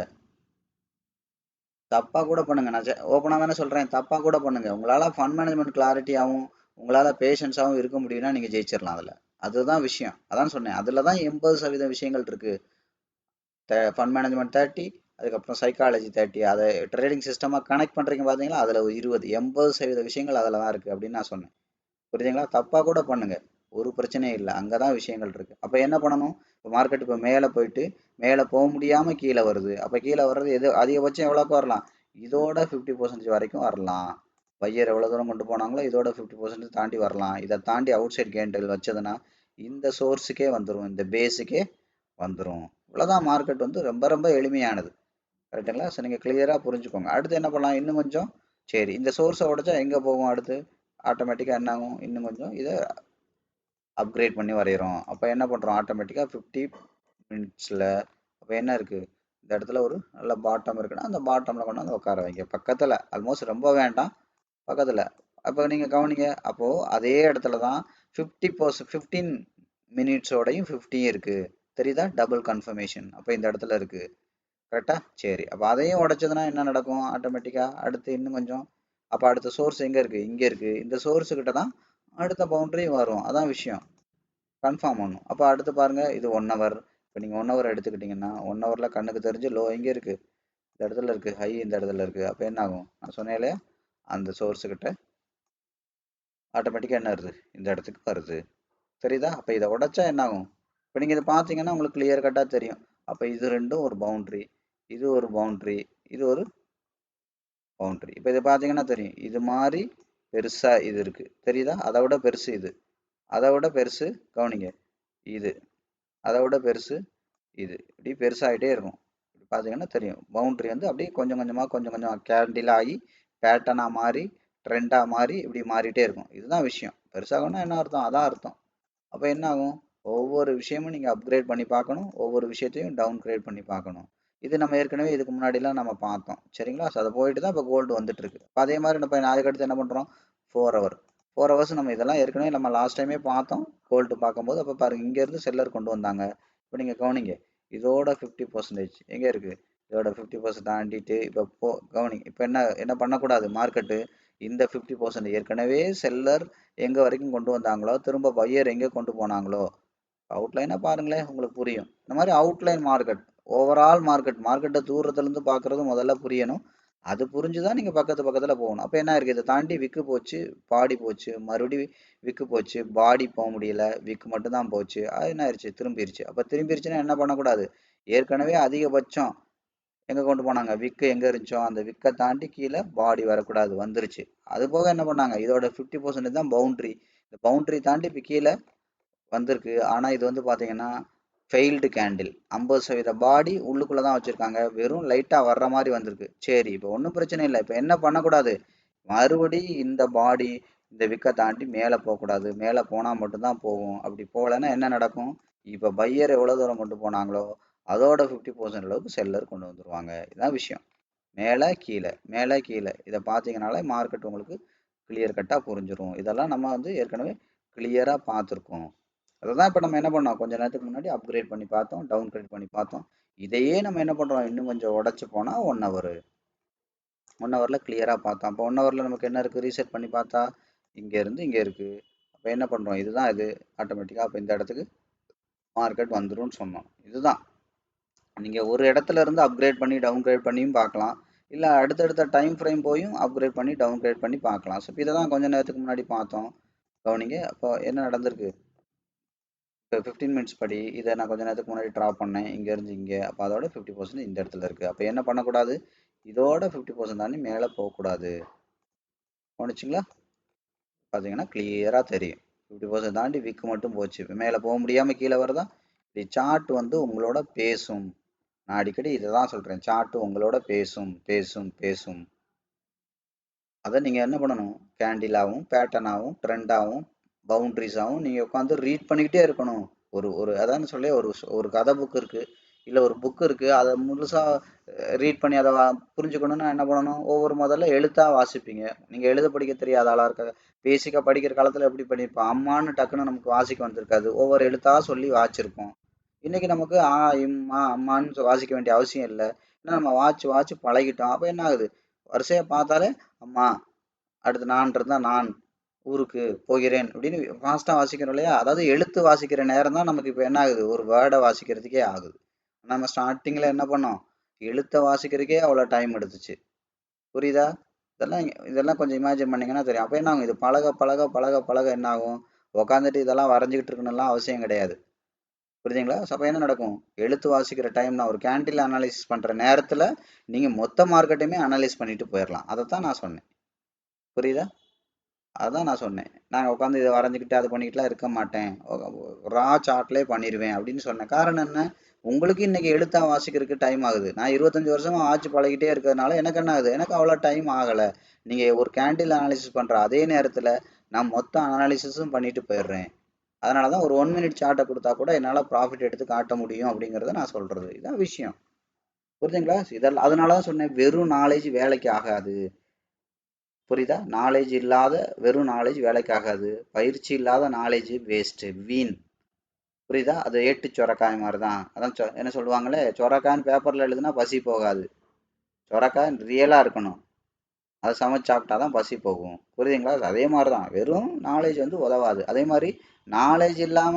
தப்பாக கூட பண்ணுங்க. நான் ஓப்பனாக தானே சொல்கிறேன். தப்பாக கூட பண்ணுங்க. உங்களால் ஃபண்ட் மேனேஜ்மெண்ட் கிளாரிட்டியாகவும் உங்களால் பேஷன்ஸாகவும் இருக்க முடியும்னா நீங்கள் ஜெயிச்சிடலாம் அதில். அதுதான் விஷயம். அதான் சொன்னேன். அதில் தான் 80% விஷயங்கள் இருக்குது. ஃபண்ட் மேனேஜ்மெண்ட் 30, அதுக்கப்புறம் சைக்காலஜி 30, அதை ட்ரேடிங் சிஸ்டமாக கனெக்ட் பண்ணுறீங்க பார்த்தீங்களா, அதில் 20, 80% விஷயங்கள் அதில் தான் இருக்குது அப்படின்னு நான் சொன்னேன். புரியுதுங்களா? தப்பாக கூட பண்ணுங்க, ஒரு பிரச்சனையும் இல்லை. அங்கே தான் விஷயங்கள் இருக்குது. அப்போ என்ன பண்ணணும்? இப்போ மார்க்கெட் இப்போ மேலே போயிட்டு மேலே போக முடியாமல் கீழே வருது. அப்போ கீழே வர்றது எது அதிகபட்சம் எவ்வளோக்கு வரலாம்? இதோட 50% வரைக்கும் வரலாம். பையர் எவ்வளோ தூரம் கொண்டு போனாங்களோ இதோட 50% தாண்டி வரலாம். இதை தாண்டி அவுட் சைட் கேண்டில் வச்சதுன்னா இந்த சோர்ஸுக்கே வந்துடும், இந்த பேஸுக்கே வந்துடும். இவ்வளோதான். மார்க்கெட் வந்து ரொம்ப ரொம்ப எளிமையானது. கரெக்டுங்களா? ஸோ நீங்கள் கிளியராக புரிஞ்சுக்கோங்க. அடுத்து என்ன பண்ணலாம்? இன்னும் கொஞ்சம் சரி, இந்த சோர்ஸை உடைச்சா எங்கே போகும் அடுத்து? ஆட்டோமேட்டிக்காக என்ன ஆகும்? இன்னும் கொஞ்சம் இதை அப்கிரேட் பண்ணி வரைகிறோம். அப்போ என்ன பண்ணுறோம்? ஆட்டோமேட்டிக்காக 50 மினிட்ஸில் அப்போ என்ன இருக்குது? இந்த இடத்துல ஒரு நல்ல பாட்டம் இருக்குன்னா அந்த பாட்டமில் கொண்டு வந்து உட்கார வைங்க. பக்கத்தில், ஆல்மோஸ்ட் ரொம்ப வேண்டாம், பக்கத்தில். அப்போ நீங்கள் கவனிங்க. அப்போது அதே இடத்துல தான் 15 மினிட்ஸோடையும் 50 இருக்குது. தெரியுதா? டபுள் கன்ஃபர்மேஷன் அப்போ இந்த இடத்துல இருக்குது. கரெக்டா? சரி, அப்போ அதையும் உடைச்சதுன்னா என்ன நடக்கும்? ஆட்டோமேட்டிக்காக அடுத்து இன்னும் கொஞ்சம். அப்போ அடுத்த சோர்ஸ் எங்கே இருக்குது? இங்கே இருக்குது. இந்த சோர்ஸுக்கிட்ட தான் அடுத்த பவுண்டரி வரும். அதான் விஷயம். கன்ஃபார்ம் பண்ணும். அப்போ அடுத்து பாருங்கள், இது 1 ஹவர். இப்போ நீங்கள் 1 ஹவர் எடுத்துக்கிட்டிங்கன்னா 1 ஹவரில் கண்ணுக்கு தெரிஞ்சு லோ எங்கே இருக்குது? இந்த இடத்துல இருக்குது. ஹை இந்த இடத்துல இருக்குது. அப்போ என்ன ஆகும்? நான் சொன்னேன் இல்லையா, அந்த சோர்ஸுக்கிட்ட ஆட்டோமேட்டிக்காக என்ன வருது? இந்த இடத்துக்கு வருது. தெரியுதா? அப்போ இதை உடைச்சா என்ன ஆகும்? இப்போ நீங்கள் இதை பார்த்தீங்கன்னா உங்களுக்கு கிளியர் கட்டாக தெரியும். அப்போ இது ரெண்டும் ஒரு பவுண்ட்ரி, இது ஒரு பவுண்ட்ரி, இது ஒரு பவுண்ட்ரி. இப்போ இதை பார்த்தீங்கன்னா தெரியும். இது மாதிரி பெருசாக இது இருக்குது. தெரியுதா? அதை விட பெருசு இது, அதை விட பெருசு. கவனிங்க, இது அதை விட பெருசு, இது இப்படி பெருசாகிட்டே இருக்கும். இப்படி பார்த்தீங்கன்னா தெரியும். பவுண்ட்ரி வந்து அப்படியே கொஞ்சம் கொஞ்சமாக கொஞ்சம் கொஞ்சம் கேண்டில் ஆகி பேட்டர்னாக மாறி ட்ரெண்டாக மாறி இப்படி மாறிட்டே இருக்கும். இதுதான் விஷயம். பெருசாகணும்னா என்ன அர்த்தம்? அதான் அர்த்தம். அப்போ என்ன ஆகும்? ஒவ்வொரு விஷயமும் நீங்கள் அப்கிரேட் பண்ணி பார்க்கணும், ஒவ்வொரு விஷயத்தையும் டவுன் கிரேட் பண்ணி பார்க்கணும். இது நம்ம ஏற்கனவே இதுக்கு முன்னாடிலாம் நம்ம பார்த்தோம். சரிங்களா? ஸோ அதை போயிட்டு தான் இப்போ கோல்டு வந்துட்டு இருக்கு. இப்போ அதே மாதிரி நம்ம அதுக்கடுத்து என்ன பண்ணுறோம்? 4 ஹவர். 4 ஹவர்ஸ் நம்ம இதெல்லாம் ஏற்கனவே நம்ம லாஸ்ட் டைமே பார்த்தோம். கோல்டு பார்க்கும்போது அப்போ பாருங்கள், இங்கேருந்து செல்லர் கொண்டு வந்தாங்க. இப்போ நீங்கள் கவனிங்க, இதோட 50% எங்கே இருக்குது? இதோட 50% தாண்டிட்டு இப்போ கவனிங்க. இப்போ என்ன என்ன பண்ணக்கூடாது? மார்க்கெட்டு இந்த 50% ஏற்கனவே செல்லர் எங்கே வரைக்கும் கொண்டு வந்தாங்களோ திரும்ப பையர் எங்கே கொண்டு போனாங்களோ அவுட்லைனாக பாருங்களேன், உங்களுக்கு புரியும். இந்த மாதிரி அவுட்லைன் மார்க்கெட், ஓவரால் மார்க்கெட்டை தூரத்துலேருந்து பார்க்குறது முதல்ல புரியணும். அது புரிஞ்சு தான் நீங்கள் பக்கத்தில் போகணும். அப்போ என்ன இருக்குது? இதை தாண்டி விக்கு போச்சு, பாடி போச்சு, மறுபடியும் விக்கு போச்சு, பாடி போக முடியல, விக்கு மட்டும்தான் போச்சு. அது என்ன ஆயிடுச்சு? திரும்பிடுச்சு. அப்போ திரும்பிடுச்சுன்னா என்ன பண்ணக்கூடாது? ஏற்கனவே அதிகபட்சம் எங்கே கொண்டு போனாங்க? விக்கு எங்கே இருந்துச்சோ அந்த விக்கை தாண்டி கீழே பாடி வரக்கூடாது, வந்துருச்சு. அது போக என்ன பண்ணாங்க? இதோட 50% தான் பவுண்ட்ரி. இந்த பவுண்ட்ரி தாண்டி இப்போ கீழே வந்திருக்கு. ஆனால் இது வந்து பார்த்தீங்கன்னா ஃபெயில்டு கேண்டில். 50% பாடி உள்ளுக்குள்ளே தான் வச்சுருக்காங்க. வெறும் லைட்டாக வர்ற மாதிரி வந்திருக்கு. சரி, இப்போ ஒன்றும் பிரச்சனை இல்லை. இப்போ என்ன பண்ணக்கூடாது? மறுபடி இந்த பாடி இந்த விக்கை தாண்டி மேலே போகக்கூடாது. மேலே போனால் மட்டும்தான் போகும். அப்படி போகலைன்னா என்ன நடக்கும்? இப்போ பையர் எவ்வளோ தூரம் கொண்டு போனாங்களோ அதோட 50% அளவுக்கு செல்லர் கொண்டு வந்துடுவாங்க. இதுதான் விஷயம். மேலே கீழே மேலே கீழே இதை பார்த்தீங்கனாலே மார்க்கெட் உங்களுக்கு கிளியர் கட்டாக புரிஞ்சிடும். இதெல்லாம் நம்ம வந்து ஏற்கனவே கிளியராக பார்த்துருக்கோம். அதை தான் இப்போ நம்ம என்ன பண்ணோம்? கொஞ்சம் நேரத்துக்கு முன்னாடி அப்கிரேட் பண்ணி பார்த்தோம், டவுன் கிரேட் பண்ணி பார்த்தோம். இதையே நம்ம என்ன பண்ணுறோம்? இன்னும் கொஞ்சம் உடச்சி போனால் 1 ஹவர். 1 ஹவரில் கிளியராக பார்த்தோம். அப்போ 1 ஹவரில் நமக்கு என்ன இருக்குது? ரீசெட் பண்ணி பார்த்தா இங்கேருந்து இங்கே இருக்குது. அப்போ என்ன பண்ணுறோம்? இதுதான் இது. ஆட்டோமேட்டிக்காக அப்போ இந்த இடத்துக்கு மார்க்கெட் வந்துடும் சொன்னோம். இதுதான். நீங்கள் ஒரு இடத்துல இருந்து அப்கிரேட் பண்ணி டவுன் கிரேட் பண்ணியும் பார்க்கலாம், இல்லை அடுத்தடுத்த டைம் ஃப்ரேம் போயும் அப்கிரேட் பண்ணி டவுன் கிரேட் பண்ணி பார்க்கலாம். ஸோ இதை தான் கொஞ்சம் நேரத்துக்கு முன்னாடி பார்த்தோம். கவனிங்க, அப்போ என்ன நடந்திருக்கு? இப்போ 15 மினிட்ஸ் படி இதை நான் கொஞ்சம் நேரத்துக்கு முன்னாடி ட்ரா பண்ணேன், இங்கேருந்து இங்கே. அப்போ அதோட 50% இந்த இடத்துல இருக்குது. அப்போ என்ன பண்ணக்கூடாது? இதோட 50% தாண்டி மேலே போகக்கூடாது. கவனிச்சிங்களா? பார்த்தீங்கன்னா கிளியராக தெரியும். 50% தாண்டி விக்கு மட்டும் போச்சு. இப்போ மேலே போக முடியாமல் கீழே வருதா? சார்ட் வந்து உங்களோட பேசும். நான் அடிக்கடி இதை தான் சொல்றேன். சார்ட் உங்களோட பேசும் பேசும் பேசும். அதை நீங்க என்ன பண்ணணும்? கேண்டிலாவும் பேட்டர்னாவும் ட்ரெண்டாவும் பவுண்டரிஸாவும் நீங்க உட்காந்து ரீட் பண்ணிக்கிட்டே இருக்கணும். ஒரு ஒரு அதான் சொல்லி ஒரு ஒரு கதை புக் இருக்கு, இல்ல ஒரு புக் இருக்கு, அதை முழுசா ரீட் பண்ணி அதை புரிஞ்சுக்கணும்னா என்ன பண்ணணும்? ஒவ்வொரு முதல்ல எழுத்தா வாசிப்பீங்க. நீங்க எழுத படிக்க தெரியாத ஆளா இருக்க, பேசிக்கா படிக்கிற காலத்துல எப்படி பண்ணிருப்போம்? அம்மான்னு டக்குன்னு நமக்கு வாசிக்க வந்திருக்காது, ஒவ்வொரு எழுத்தா சொல்லி வாசிச்சிருப்போம். இன்னைக்கு நமக்கு ஆ இம்மா அம்மான்னு வாசிக்க வேண்டிய அவசியம் இல்லை. ஏன்னா நம்ம வாட்ச் வாட்ச் பழகிட்டோம். அப்ப என்ன ஆகுது? வரிசையா பார்த்தாலே அம்மா, அடுத்து நான் இருந்தா நான் ஊருக்கு போகிறேன் அப்படின்னு ஃபாஸ்டா வாசிக்கிறோம் இல்லையா? அதாவது எழுத்து வாசிக்கிற நேரம் தான் நமக்கு இப்ப என்ன ஆகுது? ஒரு வேர்டை வாசிக்கிறதுக்கே ஆகுது. நம்ம ஸ்டார்டிங்ல என்ன பண்ணோம்? எழுத்தை வாசிக்கிறதுக்கே அவ்வளவு டைம் எடுத்துச்சு. புரியுதா? இதெல்லாம் கொஞ்சம் இமேஜின் பண்ணீங்கன்னா தெரியும். அப்ப என்ன ஆகும்? இது பழக பழக பழக பழக என்ன ஆகும்? உட்காந்துட்டு இதெல்லாம் வரைஞ்சுக்கிட்டு இருக்கணும்லாம் அவசியம் கிடையாது. புரியுதுங்களா? அப்ப என்ன நடக்கும்? எழுத்து வாசிக்கிற டைம் நான் ஒரு கேண்டில் அனாலிசிஸ் பண்ற நேரத்துல நீங்க மொத்த மார்க்கெட்டையுமே அனலைஸ் பண்ணிட்டு போயிடலாம். அதைத்தான் நான் சொன்னேன். புரியுதா? அதான் நான் சொன்னேன். நான் உட்காந்து இதை வரைஞ்சிக்கிட்டு அது பண்ணிக்கிட்டுலாம் இருக்க மாட்டேன். ரா சார்ட்லேயே பண்ணிடுவேன் அப்படின்னு சொன்னேன். காரணம் என்ன? உங்களுக்கு இன்னைக்கு எழுத்தா வாசிக்கிறதுக்கு டைம் ஆகுது. நான் 25 வருஷமா வாட்ச் பழகிட்டே இருக்கிறதுனால எனக்கு என்ன ஆகுது? எனக்கு அவ்வளோ டைம் ஆகலை. நீங்க ஒரு கேண்டில் அனாலிசிஸ் பண்ற அதே நேரத்துல நான் மொத்த அனாலிசிஸும் பண்ணிட்டு போயிடுறேன். அதனால தான் ஒரு 1 மினிட் சார்ட்டை கொடுத்தா கூட என்னால் ப்ராஃபிட் எடுத்து காட்ட முடியும் அப்படிங்கிறத நான் சொல்றது. இதான் விஷயம். புரியுதுங்களா? இதெல்லாம் அதனால தான் சொன்னேன், வெறும் நாலேஜ் வேலைக்கு ஆகாது. புரியுதா? நாலேஜ் இல்லாத வெறும் நாலேஜ் வேலைக்கு ஆகாது. பயிற்சி இல்லாத நாலேஜ் வேஸ்ட், வீண். புரியுதா? அது ஏட்டு சொரக்காய் மாதிரி தான். அதான் என்ன சொல்லுவாங்களே, சொரக்கான்னு பேப்பர்ல எழுதுனா பசி போகாது. சொரக்காய் ரியலா இருக்கணும். அதை சமைச்சு சாப்பிட்டா தான் பசி போகும். புரியுதுங்களா? அதே மாதிரி தான், வெறும் நாலேஜ் வந்து உதவாது. அதே மாதிரி நாலேஜ் இல்லாம,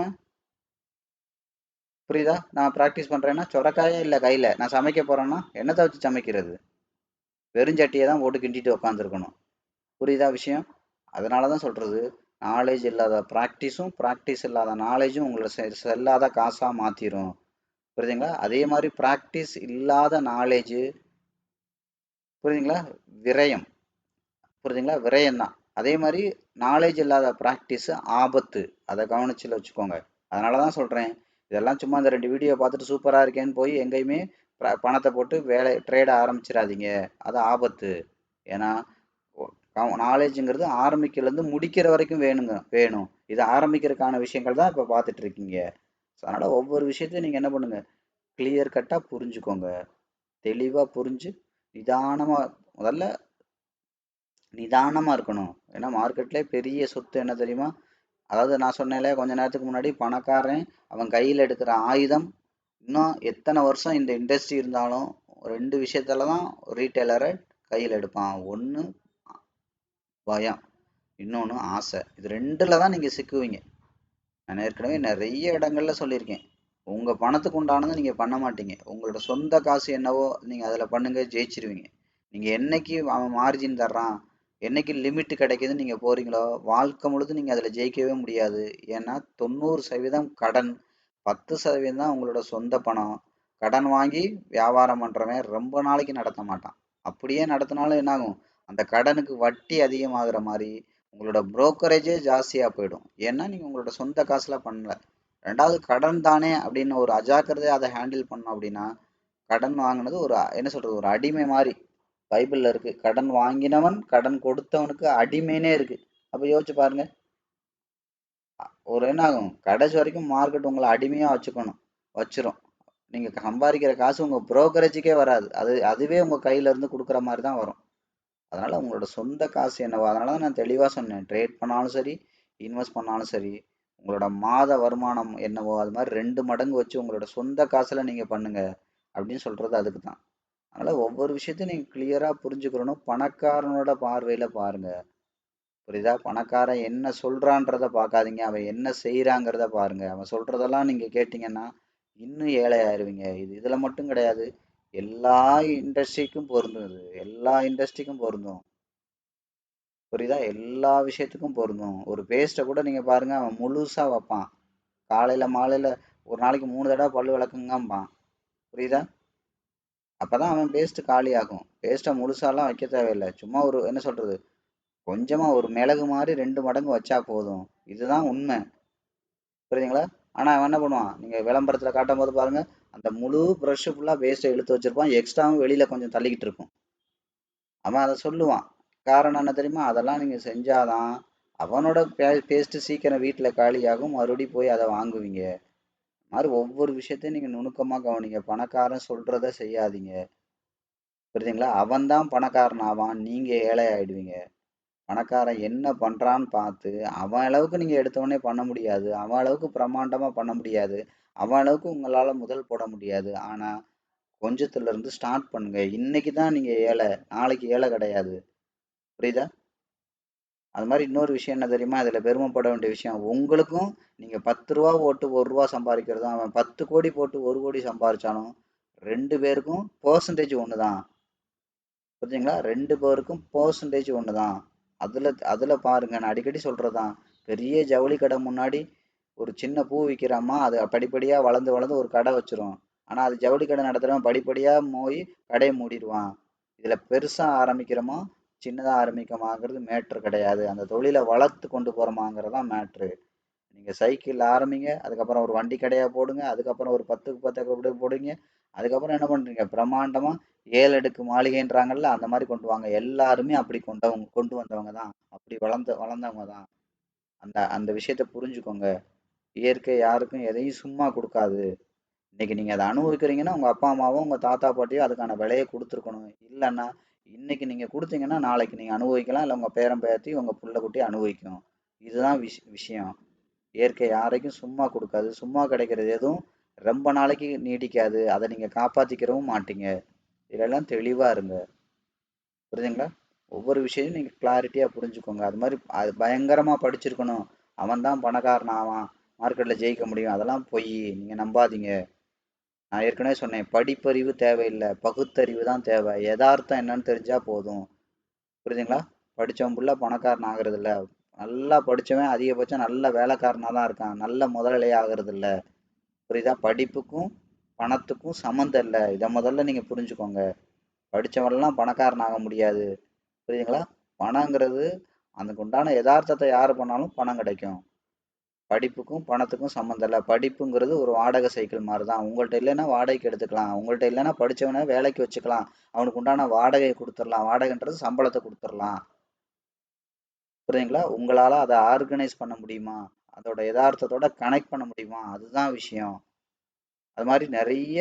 புரியுதா? நான் ப்ராக்டிஸ் பண்றேன்னா சொரக்காயே இல்லை கையில, நான் சமைக்க போறேன்னா என்னத்தை வச்சு சமைக்கிறது? வெறுஞ்சட்டியை தான் போட்டு கிண்டிட்டு உட்காந்துருக்கணும். புரியுதா விஷயம்? அதனால தான் சொல்றது, நாலேஜ் இல்லாத ப்ராக்டிஸும் ப்ராக்டிஸ் இல்லாத நாலேஜும் உங்களை செல்லாத காசாக மாற்றிடும். புரியுதுங்களா? அதே மாதிரி ப்ராக்டிஸ் இல்லாத நாலேஜு, புரியுதுங்களா, விரயம். புரியுதுங்களா? விரயம் தான். அதே மாதிரி நாலேஜ் இல்லாத ப்ராக்டிஸ் ஆபத்து. அதை கவனிச்சுல வச்சுக்கோங்க. அதனால தான் சொல்கிறேன், இதெல்லாம் சும்மா இந்த 2 வீடியோ பார்த்துட்டு சூப்பராக இருக்கேன்னு போய் எங்கேயுமே பணத்தை போட்டு வேலை ட்ரேட ஆரம்பிச்சிடாதீங்க. அது ஆபத்து. ஏன்னா நாலேஜுங்கிறது ஆரம்பிக்கிறதுலேருந்து முடிக்கிற வரைக்கும் வேணும். இது ஆரம்பிக்கிறதுக்கான விஷயங்கள் தான் இப்போ பார்த்துட்டு இருக்கீங்க. அதனால் ஒவ்வொரு விஷயத்தையும் நீங்கள் என்ன பண்ணுங்க, கிளியர் கட்டாக புரிஞ்சுக்கோங்க. தெளிவாக புரிஞ்சு நிதானமாக, முதல்ல நிதானமாக இருக்கணும். ஏன்னா மார்க்கெட்லேயே பெரிய சொத்து என்ன தெரியுமா? அதாவது நான் சொன்னேன்ல கொஞ்ச நேரத்துக்கு முன்னாடி, பணக்காரன் அவன் கையில் எடுக்கிற ஆயுதம், இன்னும் எத்தனை வருஷம் இந்த இண்டஸ்ட்ரி இருந்தாலும் 2 விஷயத்துல தான் ரீட்டைலரை கையில் எடுப்பான். ஒன்று பயம், இன்னொன்று ஆசை. இது 2ல் தான் நீங்கள் சிக்குவீங்க. நான் ஏற்கனவே நிறைய இடங்கள்ல சொல்லியிருக்கேன். உங்கள் பணத்துக்கு உண்டானதை நீங்கள் பண்ண மாட்டீங்க. உங்களோட சொந்த காசு என்னவோ நீங்கள் அதில் பண்ணுங்க, ஜெயிச்சிருவீங்க. நீங்கள் என்னைக்கு அவன் மார்ஜின் தர்றான், என்னைக்கு லிமிட் கிடைக்குதுன்னு நீங்கள் போகிறீங்களோ, வாழ்க்கை முழுது நீங்கள் அதில் ஜெயிக்கவே முடியாது. ஏன்னா 90% கடன், 10% தான் உங்களோட சொந்த பணம். கடன் வாங்கி வியாபாரம் பண்ணுறவன் ரொம்ப நாளைக்கு நடத்த மாட்டான். அப்படியே நடத்தினாலும் என்னாகும்? அந்த கடனுக்கு வட்டி அதிகமாகிற மாதிரி உங்களோட புரோக்கரேஜே ஜாஸ்தியாக போயிடும். ஏன்னா நீங்கள் உங்களோட சொந்த காசில் பண்ணல. ரெண்டாவது, கடன் தானே அப்படின்னு ஒரு அஜாக்கிரதையாக அதை ஹேண்டில் பண்ணோம் அப்படின்னா, கடன் வாங்கினது ஒரு என்ன சொல்கிறது, ஒரு அடிமை மாதிரி. பைபிளில் இருக்குது, கடன் வாங்கினவன் கடன் கொடுத்தவனுக்கு அடிமைனே இருக்குது. அப்போ யோசிச்சு பாருங்க, ஒரு என்ன ஆகும்? கடைசி வரைக்கும் மார்க்கெட் உங்களை அடிமையாக வச்சிரும். நீங்கள் சம்பாதிக்கிற காசு உங்கள் புரோக்கரேஜுக்கே வராது. அதுவே உங்கள் கையில இருந்து கொடுக்குற மாதிரி தான் வரும். அதனால் உங்களோட சொந்த காசு என்னவோ, அதனால தான் நான் தெளிவாக சொன்னேன், ட்ரேட் பண்ணாலும் சரி, இன்வெஸ்ட் பண்ணாலும் சரி, உங்களோட மாத வருமானம் என்னவோ அது மாதிரி 2 மடங்கு வச்சு உங்களோட சொந்த காசில் நீங்கள் பண்ணுங்க அப்படின்னு சொல்கிறது அதுக்கு தான். அதனால் ஒவ்வொரு விஷயத்தையும் நீங்கள் கிளியராக புரிஞ்சுக்கிறணும். பணக்காரனோட பார்வையில் பாருங்க. புரியுதா? பணக்காரன் என்ன சொல்கிறான்றத பார்க்காதீங்க, அவன் என்ன செய்கிறாங்கிறத பாருங்க. அவன் சொல்கிறதெல்லாம் நீங்கள் கேட்டிங்கன்னா இன்னும் ஏழை ஆயிருவீங்க. இதில் மட்டும் கிடையாது, எல்லா இண்டஸ்ட்ரிக்கும் பொருந்தும். இது எல்லா இண்டஸ்ட்ரிக்கும் பொருந்தும். புரியுதா? எல்லா விஷயத்துக்கும் பொருந்தும். ஒரு பேஸ்ட்டை கூட நீங்கள் பாருங்க, அவன் முழுசாக வைப்பான். காலையில் மாலையில் ஒரு நாளைக்கு 3 தடவை பல்லு விளக்குங்கம்பான். புரியுதா? அப்போ தான் அவன் பேஸ்ட்டு காலி ஆகும். பேஸ்ட்டை முழுசாலாம் வைக்க தேவையில்லை. சும்மா ஒரு என்ன சொல்கிறது, கொஞ்சமாக ஒரு மிளகு மாதிரி 2 மடங்கு வச்சா போதும். இதுதான் உண்மை. புரியுதுங்களா? ஆனா அவன் என்ன பண்ணுவான், நீங்க விளம்பரத்துல காட்டும்போது பாருங்க, அந்த முழு ப்ரஷ் ஃபுல்லா வேஸ்ட்ட இழுத்து வச்சிருப்பான். எக்ஸ்ட்ராவும் வெளியில கொஞ்சம் தள்ளிக்கிட்டு இருக்கும். அவன் அத சொல்லுவான். காரணம் என்ன தெரியுமா? அதெல்லாம் நீங்க செஞ்சாதான் அவனோட பேஸ்ட் சீக்கிரம் வீட்ல காலியாகும். மறுபடியும் போய் அத வாங்குவீங்க. மாரி ஒவ்வொரு விஷயத்தையும் நீங்க நுணுக்கமா கவனிங்க. பணக்காரன் சொல்றத செய்யாதீங்க. புரியுதுங்களா? அவன் தான் பணக்காரன் ஆவான். நீங்க ஏழை ஆயிடுவீங்க. பணக்காரன் என்ன பண்றான்னு பார்த்து, அவன் அளவுக்கு நீங்க எடுத்த உடனே பண்ண முடியாது. அவன் அளவுக்கு பிரமாண்டமா பண்ண முடியாது. அவன் அளவுக்கு உங்களால முதல் போட முடியாது. ஆனா, கொஞ்சத்துல இருந்து ஸ்டார்ட் பண்ணுங்க. இன்னைக்கு தான் நீங்க ஏழை. நாளைக்கு ஏழை கிடையாது. புரியுதா? அது மாரி இன்னொரு விஷயம் என்ன தெரியுமா? இதுல பெருமைப்பட வேண்டிய விஷயம். உங்களுக்கும் நீங்க ரூ. 10 போட்டு ரூ. 1 சம்பாதிக்கிறதும், அவன் 10 கோடி போட்டு 1 கோடி சம்பாரிச்சாலும் 2 பேருக்கும் பெர்சன்டேஜ் ஒண்ணுதான். புரியுதுங்களா? 2 பேருக்கும் பெர்சன்டேஜ் ஒண்ணுதான். அதுல அதுல பாருங்க. நான் அடிக்கடி சொல்றதுதான். பெரிய ஜவுளி கடை முன்னாடி ஒரு சின்ன பூ விக்கிறம்மா, அது படிப்படியா வளர்ந்து வளர்ந்து ஒரு கடை வச்சிரும். ஆனா அது ஜவுளி கடை நடத்துறவன் படிப்படியா போய் கடையை மூடிடுவான். இதுல பெருசா ஆரம்பிக்கிறோமா, சின்னதா ஆரம்பிக்கமாங்கிறது மேட்ரு கிடையாது. அந்த தொழிலை வளர்த்து கொண்டு போறோமாங்கிறதான் மேட்ரு. நீங்க சைக்கிள் ஆரம்பிங்க, அதுக்கப்புறம் ஒரு வண்டி கடையா போடுங்க, அதுக்கப்புறம் ஒரு 10க்கு 10 அப்படி போடுங்க. அதுக்கப்புறம் என்ன பண்றீங்க, பிரம்மாண்டமா 7 அடுக்கு மாளிகைன்றாங்கல்ல, அந்த மாதிரி கொண்டு வாங்க. எல்லாருமே அப்படி கொண்டு வந்தவங்க தான். அப்படி வளர்ந்தவங்க தான். அந்த அந்த விஷயத்த புரிஞ்சுக்கோங்க. இயற்கை யாருக்கும் எதையும் சும்மா கொடுக்காது. இன்னைக்கு நீங்க அதை அனுபவிக்கிறீங்கன்னா உங்க அப்பா அம்மாவும் உங்க தாத்தா பாட்டியும் அதுக்கான விலையை கொடுத்துருக்கணும். இல்லைன்னா இன்னைக்கு நீங்க கொடுத்தீங்கன்னா நாளைக்கு நீங்க அனுபவிக்கலாம், இல்லை உங்க பேரன் பேத்தி உங்க புள்ள குட்டி அனுபவிக்கும். இதுதான் விஷயம். இயற்கை யாரைக்கும் சும்மா கொடுக்காது. சும்மா கிடைக்கிறது எதுவும் ரொம்ப நாளைக்கு நீடிக்காது. அதை நீங்க காப்பாத்திக்கிறவும் மாட்டீங்க. இதெல்லாம் தெளிவா இருங்க. புரியுதுங்களா? ஒவ்வொரு விஷயத்தையும் நீங்க கிளாரிட்டியா புரிஞ்சுக்கோங்க. அது மாதிரி அது பயங்கரமா படிச்சிருக்கணும், அவன் தான் பணக்காரன் ஆவான், மார்க்கெட்ல ஜெயிக்க முடியும், அதெல்லாம் பொய். நீங்க நம்பாதீங்க. நான் ஏற்கனவே சொன்னேன், படிப்பறிவு தேவையில்லை, பகுத்தறிவு தான் தேவை. யதார்த்தம் என்னன்னு தெரிஞ்சா போதும். புரியுதுங்களா? படிச்சவன் புள்ள பணக்காரன் ஆகுறது இல்ல. நல்லா படிச்சவன் அதிகபட்சம் நல்ல வேலைக்காரனா தான் இருக்கான், நல்ல முதலாளி ஆகுறது இல்ல. புரியுதா? படிப்புக்கும் பணத்துக்கும் சம்மந்தம் இல்லை. இதை முதல்ல நீங்க புரிஞ்சுக்கோங்க. படிச்சவன்லாம் பணக்காரன் ஆக முடியாது. புரியுதுங்களா? பணங்கிறது அதுக்கு உண்டான யதார்த்தத்தை யார் பண்ணாலும் பணம் கிடைக்கும். படிப்புக்கும் பணத்துக்கும் சம்மந்தம் இல்லை. படிப்புங்கிறது ஒரு வாடகை சைக்கிள் மாதிரி தான். உங்கள்கிட்ட இல்லைன்னா வாடகைக்கு எடுத்துக்கலாம், உங்கள்கிட்ட இல்லைன்னா படிச்சவனை வேலைக்கு வச்சுக்கலாம், அவனுக்கு உண்டான வாடகையை கொடுத்துடலாம். வாடகைன்றது சம்பளத்தை கொடுத்துடலாம். புரியுதுங்களா? உங்களால அதை ஆர்கனைஸ் பண்ண முடியுமா, அதோட யதார்த்தத்தோட கனெக்ட் பண்ண முடியுமா, அதுதான் விஷயம். அது மாதிரி நிறைய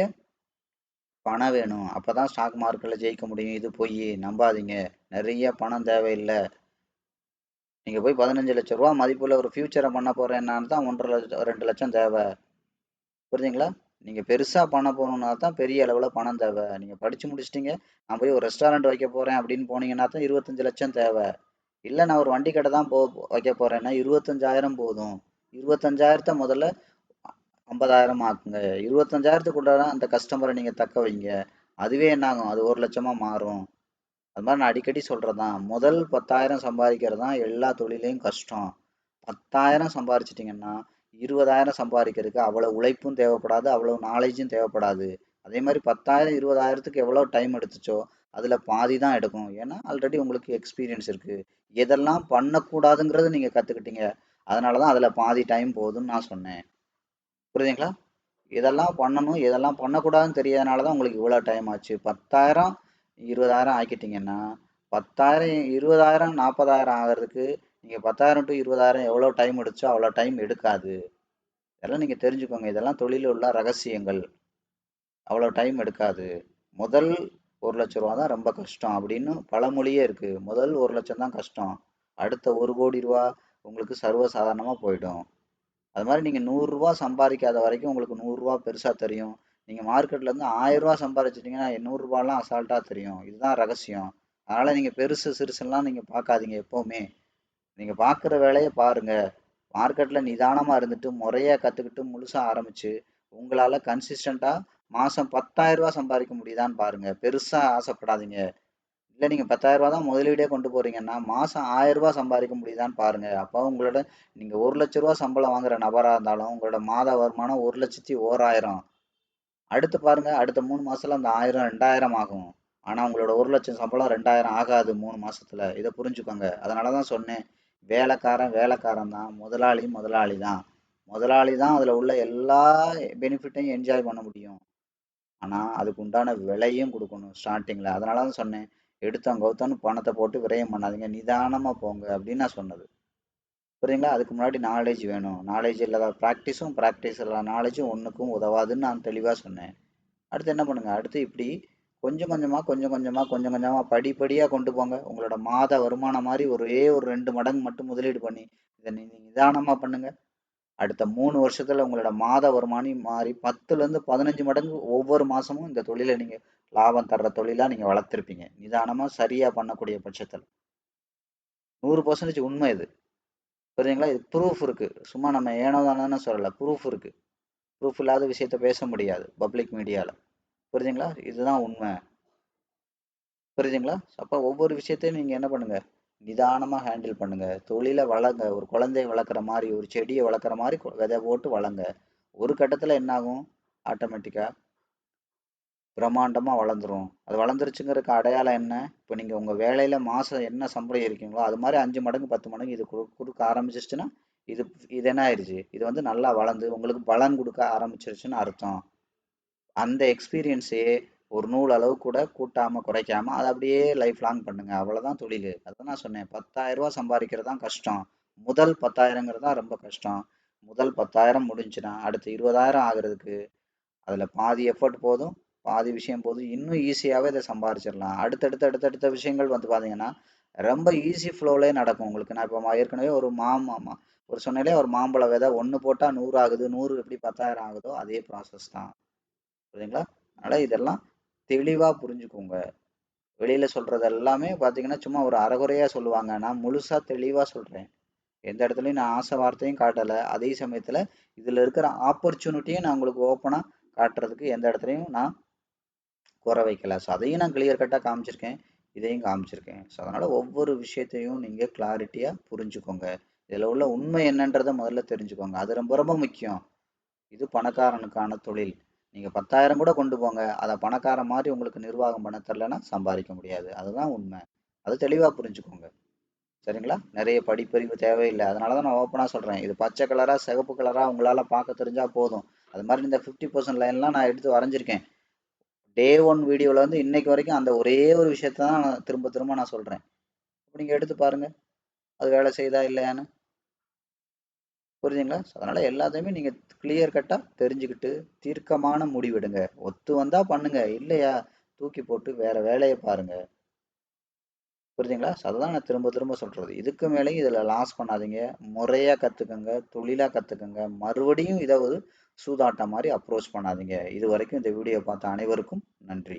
பணம் வேணும், அப்பதான் ஸ்டாக் மார்க்கெட்ல ஜெயிக்க முடியும். இது பொய், நம்பாதீங்க. நிறைய பணம் தேவையில்லை. நீங்க போய் 15 லட்சம் ரூபா மதிப்புள்ள ஒரு ஃபியூச்சரை பண்ண போறேன்னான்னு தான் 1,50,000 2 லட்சம் தேவை. புரியுதுங்களா? நீங்க பெருசா பண்ண போகணும்னா தான் பெரிய அளவுல பணம் தேவை. நீங்க படிச்சு முடிச்சிட்டீங்க, நான் போய் ஒரு ரெஸ்டாரண்ட் வைக்க போறேன் அப்படின்னு போனீங்கன்னா தான் 25 லட்சம் தேவை. இல்ல நான் ஒரு வண்டி கடை தான் வைக்க போறேன்னா 25,000 போதும். 25,000 முதல்ல 50,000 ஆக்குங்க. 25,000க்குள்ள அந்த கஸ்டமரை நீங்க தக்க வைங்க. அதுவே என்ன ஆகும், அது 1 லட்சமா மாறும். அது மாதிரி நான் அடிக்கடி சொல்றதுதான், முதல் 10,000 சம்பாதிக்கிறது தான் எல்லா தொழிலையும் கஷ்டம். 10,000 சம்பாரிச்சிட்டிங்கன்னா 20,000 சம்பாதிக்கிறதுக்கு அவ்வளோ உழைப்பும் தேவைப்படாது, அவ்வளோ நாலேஜும் தேவைப்படாது. அதே மாதிரி 10,000 20,000த்துக்கு எவ்வளோ டைம் எடுத்துச்சோ அதில் பாதி தான் எடுக்கும். ஏன்னா ஆல்ரெடி உங்களுக்கு எக்ஸ்பீரியன்ஸ் இருக்கு. எதெல்லாம் பண்ணக்கூடாதுங்கிறது நீங்கள் கற்றுக்கிட்டீங்க. அதனால தான் அதில் பாதி டைம் போகுதுன்னு நான் சொன்னேன். புரியுதுங்களா? இதெல்லாம் பண்ணணும், இதெல்லாம் பண்ணக்கூடாதுன்னு தெரியாதனால தான் உங்களுக்கு இவ்வளோ டைம் ஆச்சு. 10,000 20,000 ஆக்கிட்டீங்கன்னா 10,000 20,000 40,000 ஆகிறதுக்கு நீங்கள் 10,000 டு 20,000 எவ்வளோ டைம் எடுத்துச்சோ அவ்வளோ டைம் எடுக்காது. இதெல்லாம் நீங்கள் தெரிஞ்சுக்கோங்க. இதெல்லாம் தொழிலில் உள்ள ரகசியங்கள். அவ்வளோ டைம் எடுக்காது. முதல் 1 லட்ச ரூபா தான் ரொம்ப கஷ்டம் அப்படின்னு பழமொழியே இருக்கு. முதல் 1 லட்சம் தான் கஷ்டம். அடுத்த 1 கோடி ரூபா உங்களுக்கு சர்வசாதாரணமாக போயிடும். அது மாதிரி நீங்கள் 100 ரூபா சம்பாதிக்காத வரைக்கும் உங்களுக்கு 100 ரூபா பெருசாக தெரியும். நீங்கள் மார்க்கெட்ல இருந்து 1000 ரூபா சம்பாதிச்சிட்டிங்கன்னா 100 ரூபாலாம் அசால்ட்டாக தெரியும். இதுதான் ரகசியம். அதனால நீங்கள் பெருசு சிறுசுலாம் நீங்கள் பார்க்காதீங்க எப்போவுமே. நீங்கள் பார்க்குற வேலையை பாருங்க. மார்க்கெட்ல நிதானமா இருந்துட்டு முறையா கத்துக்கிட்டு முழுசா ஆரம்பிச்சு உங்களால கன்சிஸ்டண்டா மாசம் 10,000 ரூபா சம்பாதிக்க முடியுதான்னு பாருங்க. பெருசா ஆசைப்படாதீங்க. இல்ல நீங்க 10,000 ரூபா தான் முதலீடே கொண்டு போறீங்கன்னா மாசம் 1,000 ரூபா சம்பாதிக்க முடியுதான்னு பாருங்க. அப்போ உங்களோட நீங்க 1 லட்ச ரூபா சம்பளம் வாங்குற நபரா இருந்தாலும் உங்களோட மாத வருமானம் 1,01,10,000. அடுத்து பாருங்க, அடுத்த 3 மாசத்துல அந்த 1000 2,000 ஆகும். ஆனா உங்களோட 1 லட்சம் சம்பளம் 2,000 ஆகாது 3 மாசத்துல. இதை புரிஞ்சுக்கோங்க. அதனாலதான் சொன்னேன், வேலைக்காரன் வேலைக்காரன் தான், முதலாளி முதலாளி தான். முதலாளி தான் அதுல உள்ள எல்லா பெனிஃபிட்டையும் என்ஜாய் பண்ண முடியும். ஆனா அதுக்கு உண்டான விலையும் கொடுக்கணும் ஸ்டார்டிங்ல. அதனால தான் சொன்னேன், எடுத்தோம் கவுத்தோன்னு பணத்தை போட்டு விரயம் பண்ணாதீங்க, நிதானமா போங்க அப்படின்னு நான் சொன்னது. புரியுங்களா? அதுக்கு முன்னாடி நாலேஜ் வேணும். நாலேஜ் இல்லாத ப்ராக்டிஸ் இல்லாத நாலேஜும் ஒண்ணுக்கும் உதவாதுன்னு நான் தெளிவா சொன்னேன். அடுத்து என்ன பண்ணுங்க, அடுத்து இப்படி கொஞ்சம் கொஞ்சமா படிப்படியா கொண்டு போங்க. உங்களோட மாத வருமானம் மாதிரி ஒரே ஒரு 2 மடங்கு மட்டும் முதலீடு பண்ணி இதை நீங்க நிதானமா பண்ணுங்க. அடுத்த 3 வருஷத்துல உங்களோட மாத வருமானம் மாறி 10ல இருந்து 15 மடங்கு ஒவ்வொரு மாசமும் இந்த தொழிலை நீங்க லாபம் தர்ற தொழிலா நீங்க வளர்த்திருப்பீங்க, நிதானமா சரியா பண்ணக்கூடிய பட்சத்துல. 100% உண்மை இது. புரியுதுங்களா? இது ப்ரூஃப் இருக்கு. சும்மா நம்ம ஏனோ தானோன்னு சொல்லல, ப்ரூஃப் இருக்கு. ப்ரூஃப் இல்லாத விஷயத்த பேச முடியாது பப்ளிக் மீடியால. புரியுதுங்களா? இதுதான் உண்மை. புரியுதுங்களா? அப்ப ஒவ்வொரு விஷயத்தையும் நீங்க என்ன பண்ணுங்க, நிதானமா ஹேண்டில் பண்ணுங்க. தொழிலை வளங்க. ஒரு குழந்தைய வளர்க்குற மாதிரி, ஒரு செடியை வளர்க்குற மாதிரி விதை போட்டு வளங்க. ஒரு கட்டத்துல என்ன ஆகும், ஆட்டோமேட்டிக்கா பிரம்மாண்டமா வளர்ந்துரும். அது வளர்ந்துருச்சுங்கிறதுக்கு அடையாளம் என்ன? இப்போ நீங்க உங்க வேலையில மாசம் என்ன சம்பளம் இருக்கீங்களோ அது மாதிரி 5 மடங்கு 10 மடங்கு இது கொடுக்க ஆரம்பிச்சிருச்சுன்னா, இது இது என்ன ஆயிடுச்சு, இது வந்து நல்லா வளர்ந்து உங்களுக்கு பலன் கொடுக்க ஆரம்பிச்சிருச்சுன்னு அர்த்தம். அந்த எக்ஸ்பீரியன்ஸே ஒரு நூல் அளவு கூட கூட்டாம குறைக்காம அதை அப்படியே லைஃப் லாங் பண்ணுங்க. அவ்வளவுதான் தொழில். அதான் நான் சொன்னேன், 10,000 சம்பாதிக்கிறது தான் கஷ்டம். முதல் 10,000ங்கிறது தான் ரொம்ப கஷ்டம். முதல் 10,000 முடிஞ்சுன்னா அடுத்து 20,000 ஆகுறதுக்கு அதுல பாதி எஃபர்ட் போதும், பாதி விஷயம் போதும். இன்னும் ஈஸியாவே இதை சம்பாரிச்சிடலாம். அடுத்தடுத்த விஷயங்கள் வந்து பாத்தீங்கன்னா ரொம்ப ஈஸி ஃப்ளோலே நடக்கும் உங்களுக்கு. நான் இப்போ ஏற்கனவே ஒரு சொன்னாலே ஒரு மாம்பழ விதை ஒன்று போட்டா 100 ஆகுது, 100 எப்படி 10,000 ஆகுதோ அதே ப்ராசஸ் தான். புரியுதுங்களா? அதனால இதெல்லாம் தெளிவா புரிஞ்சுக்கோங்க. வெளியில சொல்றது எல்லாமே பாத்தீங்கன்னா சும்மா ஒரு அரைகுறையா சொல்லுவாங்க. நான் முழுசா தெளிவா சொல்றேன். எந்த இடத்துலயும் நான் ஆசை வார்த்தையும் காட்டல. அதே சமயத்துல இதுல இருக்கிற ஆப்பர்ச்சுனிட்டியும் நான் உங்களுக்கு ஓப்பனா காட்டுறதுக்கு எந்த இடத்துலையும் நான் குறை வைக்கல. ஸோ அதையும் நான் கிளியர் கட்டாக காமிச்சிருக்கேன், இதையும் காமிச்சிருக்கேன். ஸோ அதனால ஒவ்வொரு விஷயத்தையும் நீங்கள் கிளாரிட்டியாக புரிஞ்சுக்கோங்க. இதில் உள்ள உண்மை என்னன்றதை முதல்ல தெரிஞ்சுக்கோங்க. அது ரொம்ப ரொம்ப முக்கியம். இது பணக்காரனுக்கான தொழில். நீங்கள் 10,000 கூட கொண்டு போங்க, அதை பணக்காரன் மாதிரி உங்களுக்கு நிர்வாகம் பண்ண தெரிலனா சம்பாதிக்க முடியாது. அதுதான் உண்மை. அது தெளிவாக புரிஞ்சுக்கோங்க. சரிங்களா? நிறைய படிப்பறிவு தேவையில்லை. அதனால தான் நான் ஓப்பனாக சொல்கிறேன், இது பச்சை கலராக சிகப்பு கலராக உங்களால் பார்க்க தெரிஞ்சால் போதும். அது மாதிரி இந்த 50% லைன்லாம் நான் எடுத்து வரைஞ்சிருக்கேன். டே ஒன் வீடியோவில் வந்து இன்னைக்கு வரைக்கும் அந்த ஒரே ஒரு விஷயத்த தான் நான் திரும்ப திரும்ப நான் சொல்கிறேன். இப்போ நீங்கள் எடுத்து பாருங்கள், அது வேலை செய்தா இல்லையான்னு. புரியுதுங்களா? அதனால் எல்லாத்தையுமே நீங்கள் கிளியர் கட்டாக தெரிஞ்சுக்கிட்டு தீர்க்கமான முடிவெடுங்க. ஒத்து வந்தால் பண்ணுங்க, இல்லையா தூக்கி போட்டு வேற வேலையை பாருங்க. புரியுதுங்களா? அதுதான் நான் திரும்ப திரும்ப சொல்கிறது. இதுக்கு மேலேயும் இதில் லாஸ் பண்ணாதீங்க. முறையாக கற்றுக்கங்க, தொழிலாக கற்றுக்கங்க. மறுபடியும் இதை ஒரு சூதாட்டம் மாதிரி அப்ரோச் பண்ணாதீங்க. இது வரைக்கும் இந்த வீடியோ பார்த்த அனைவருக்கும் நன்றி.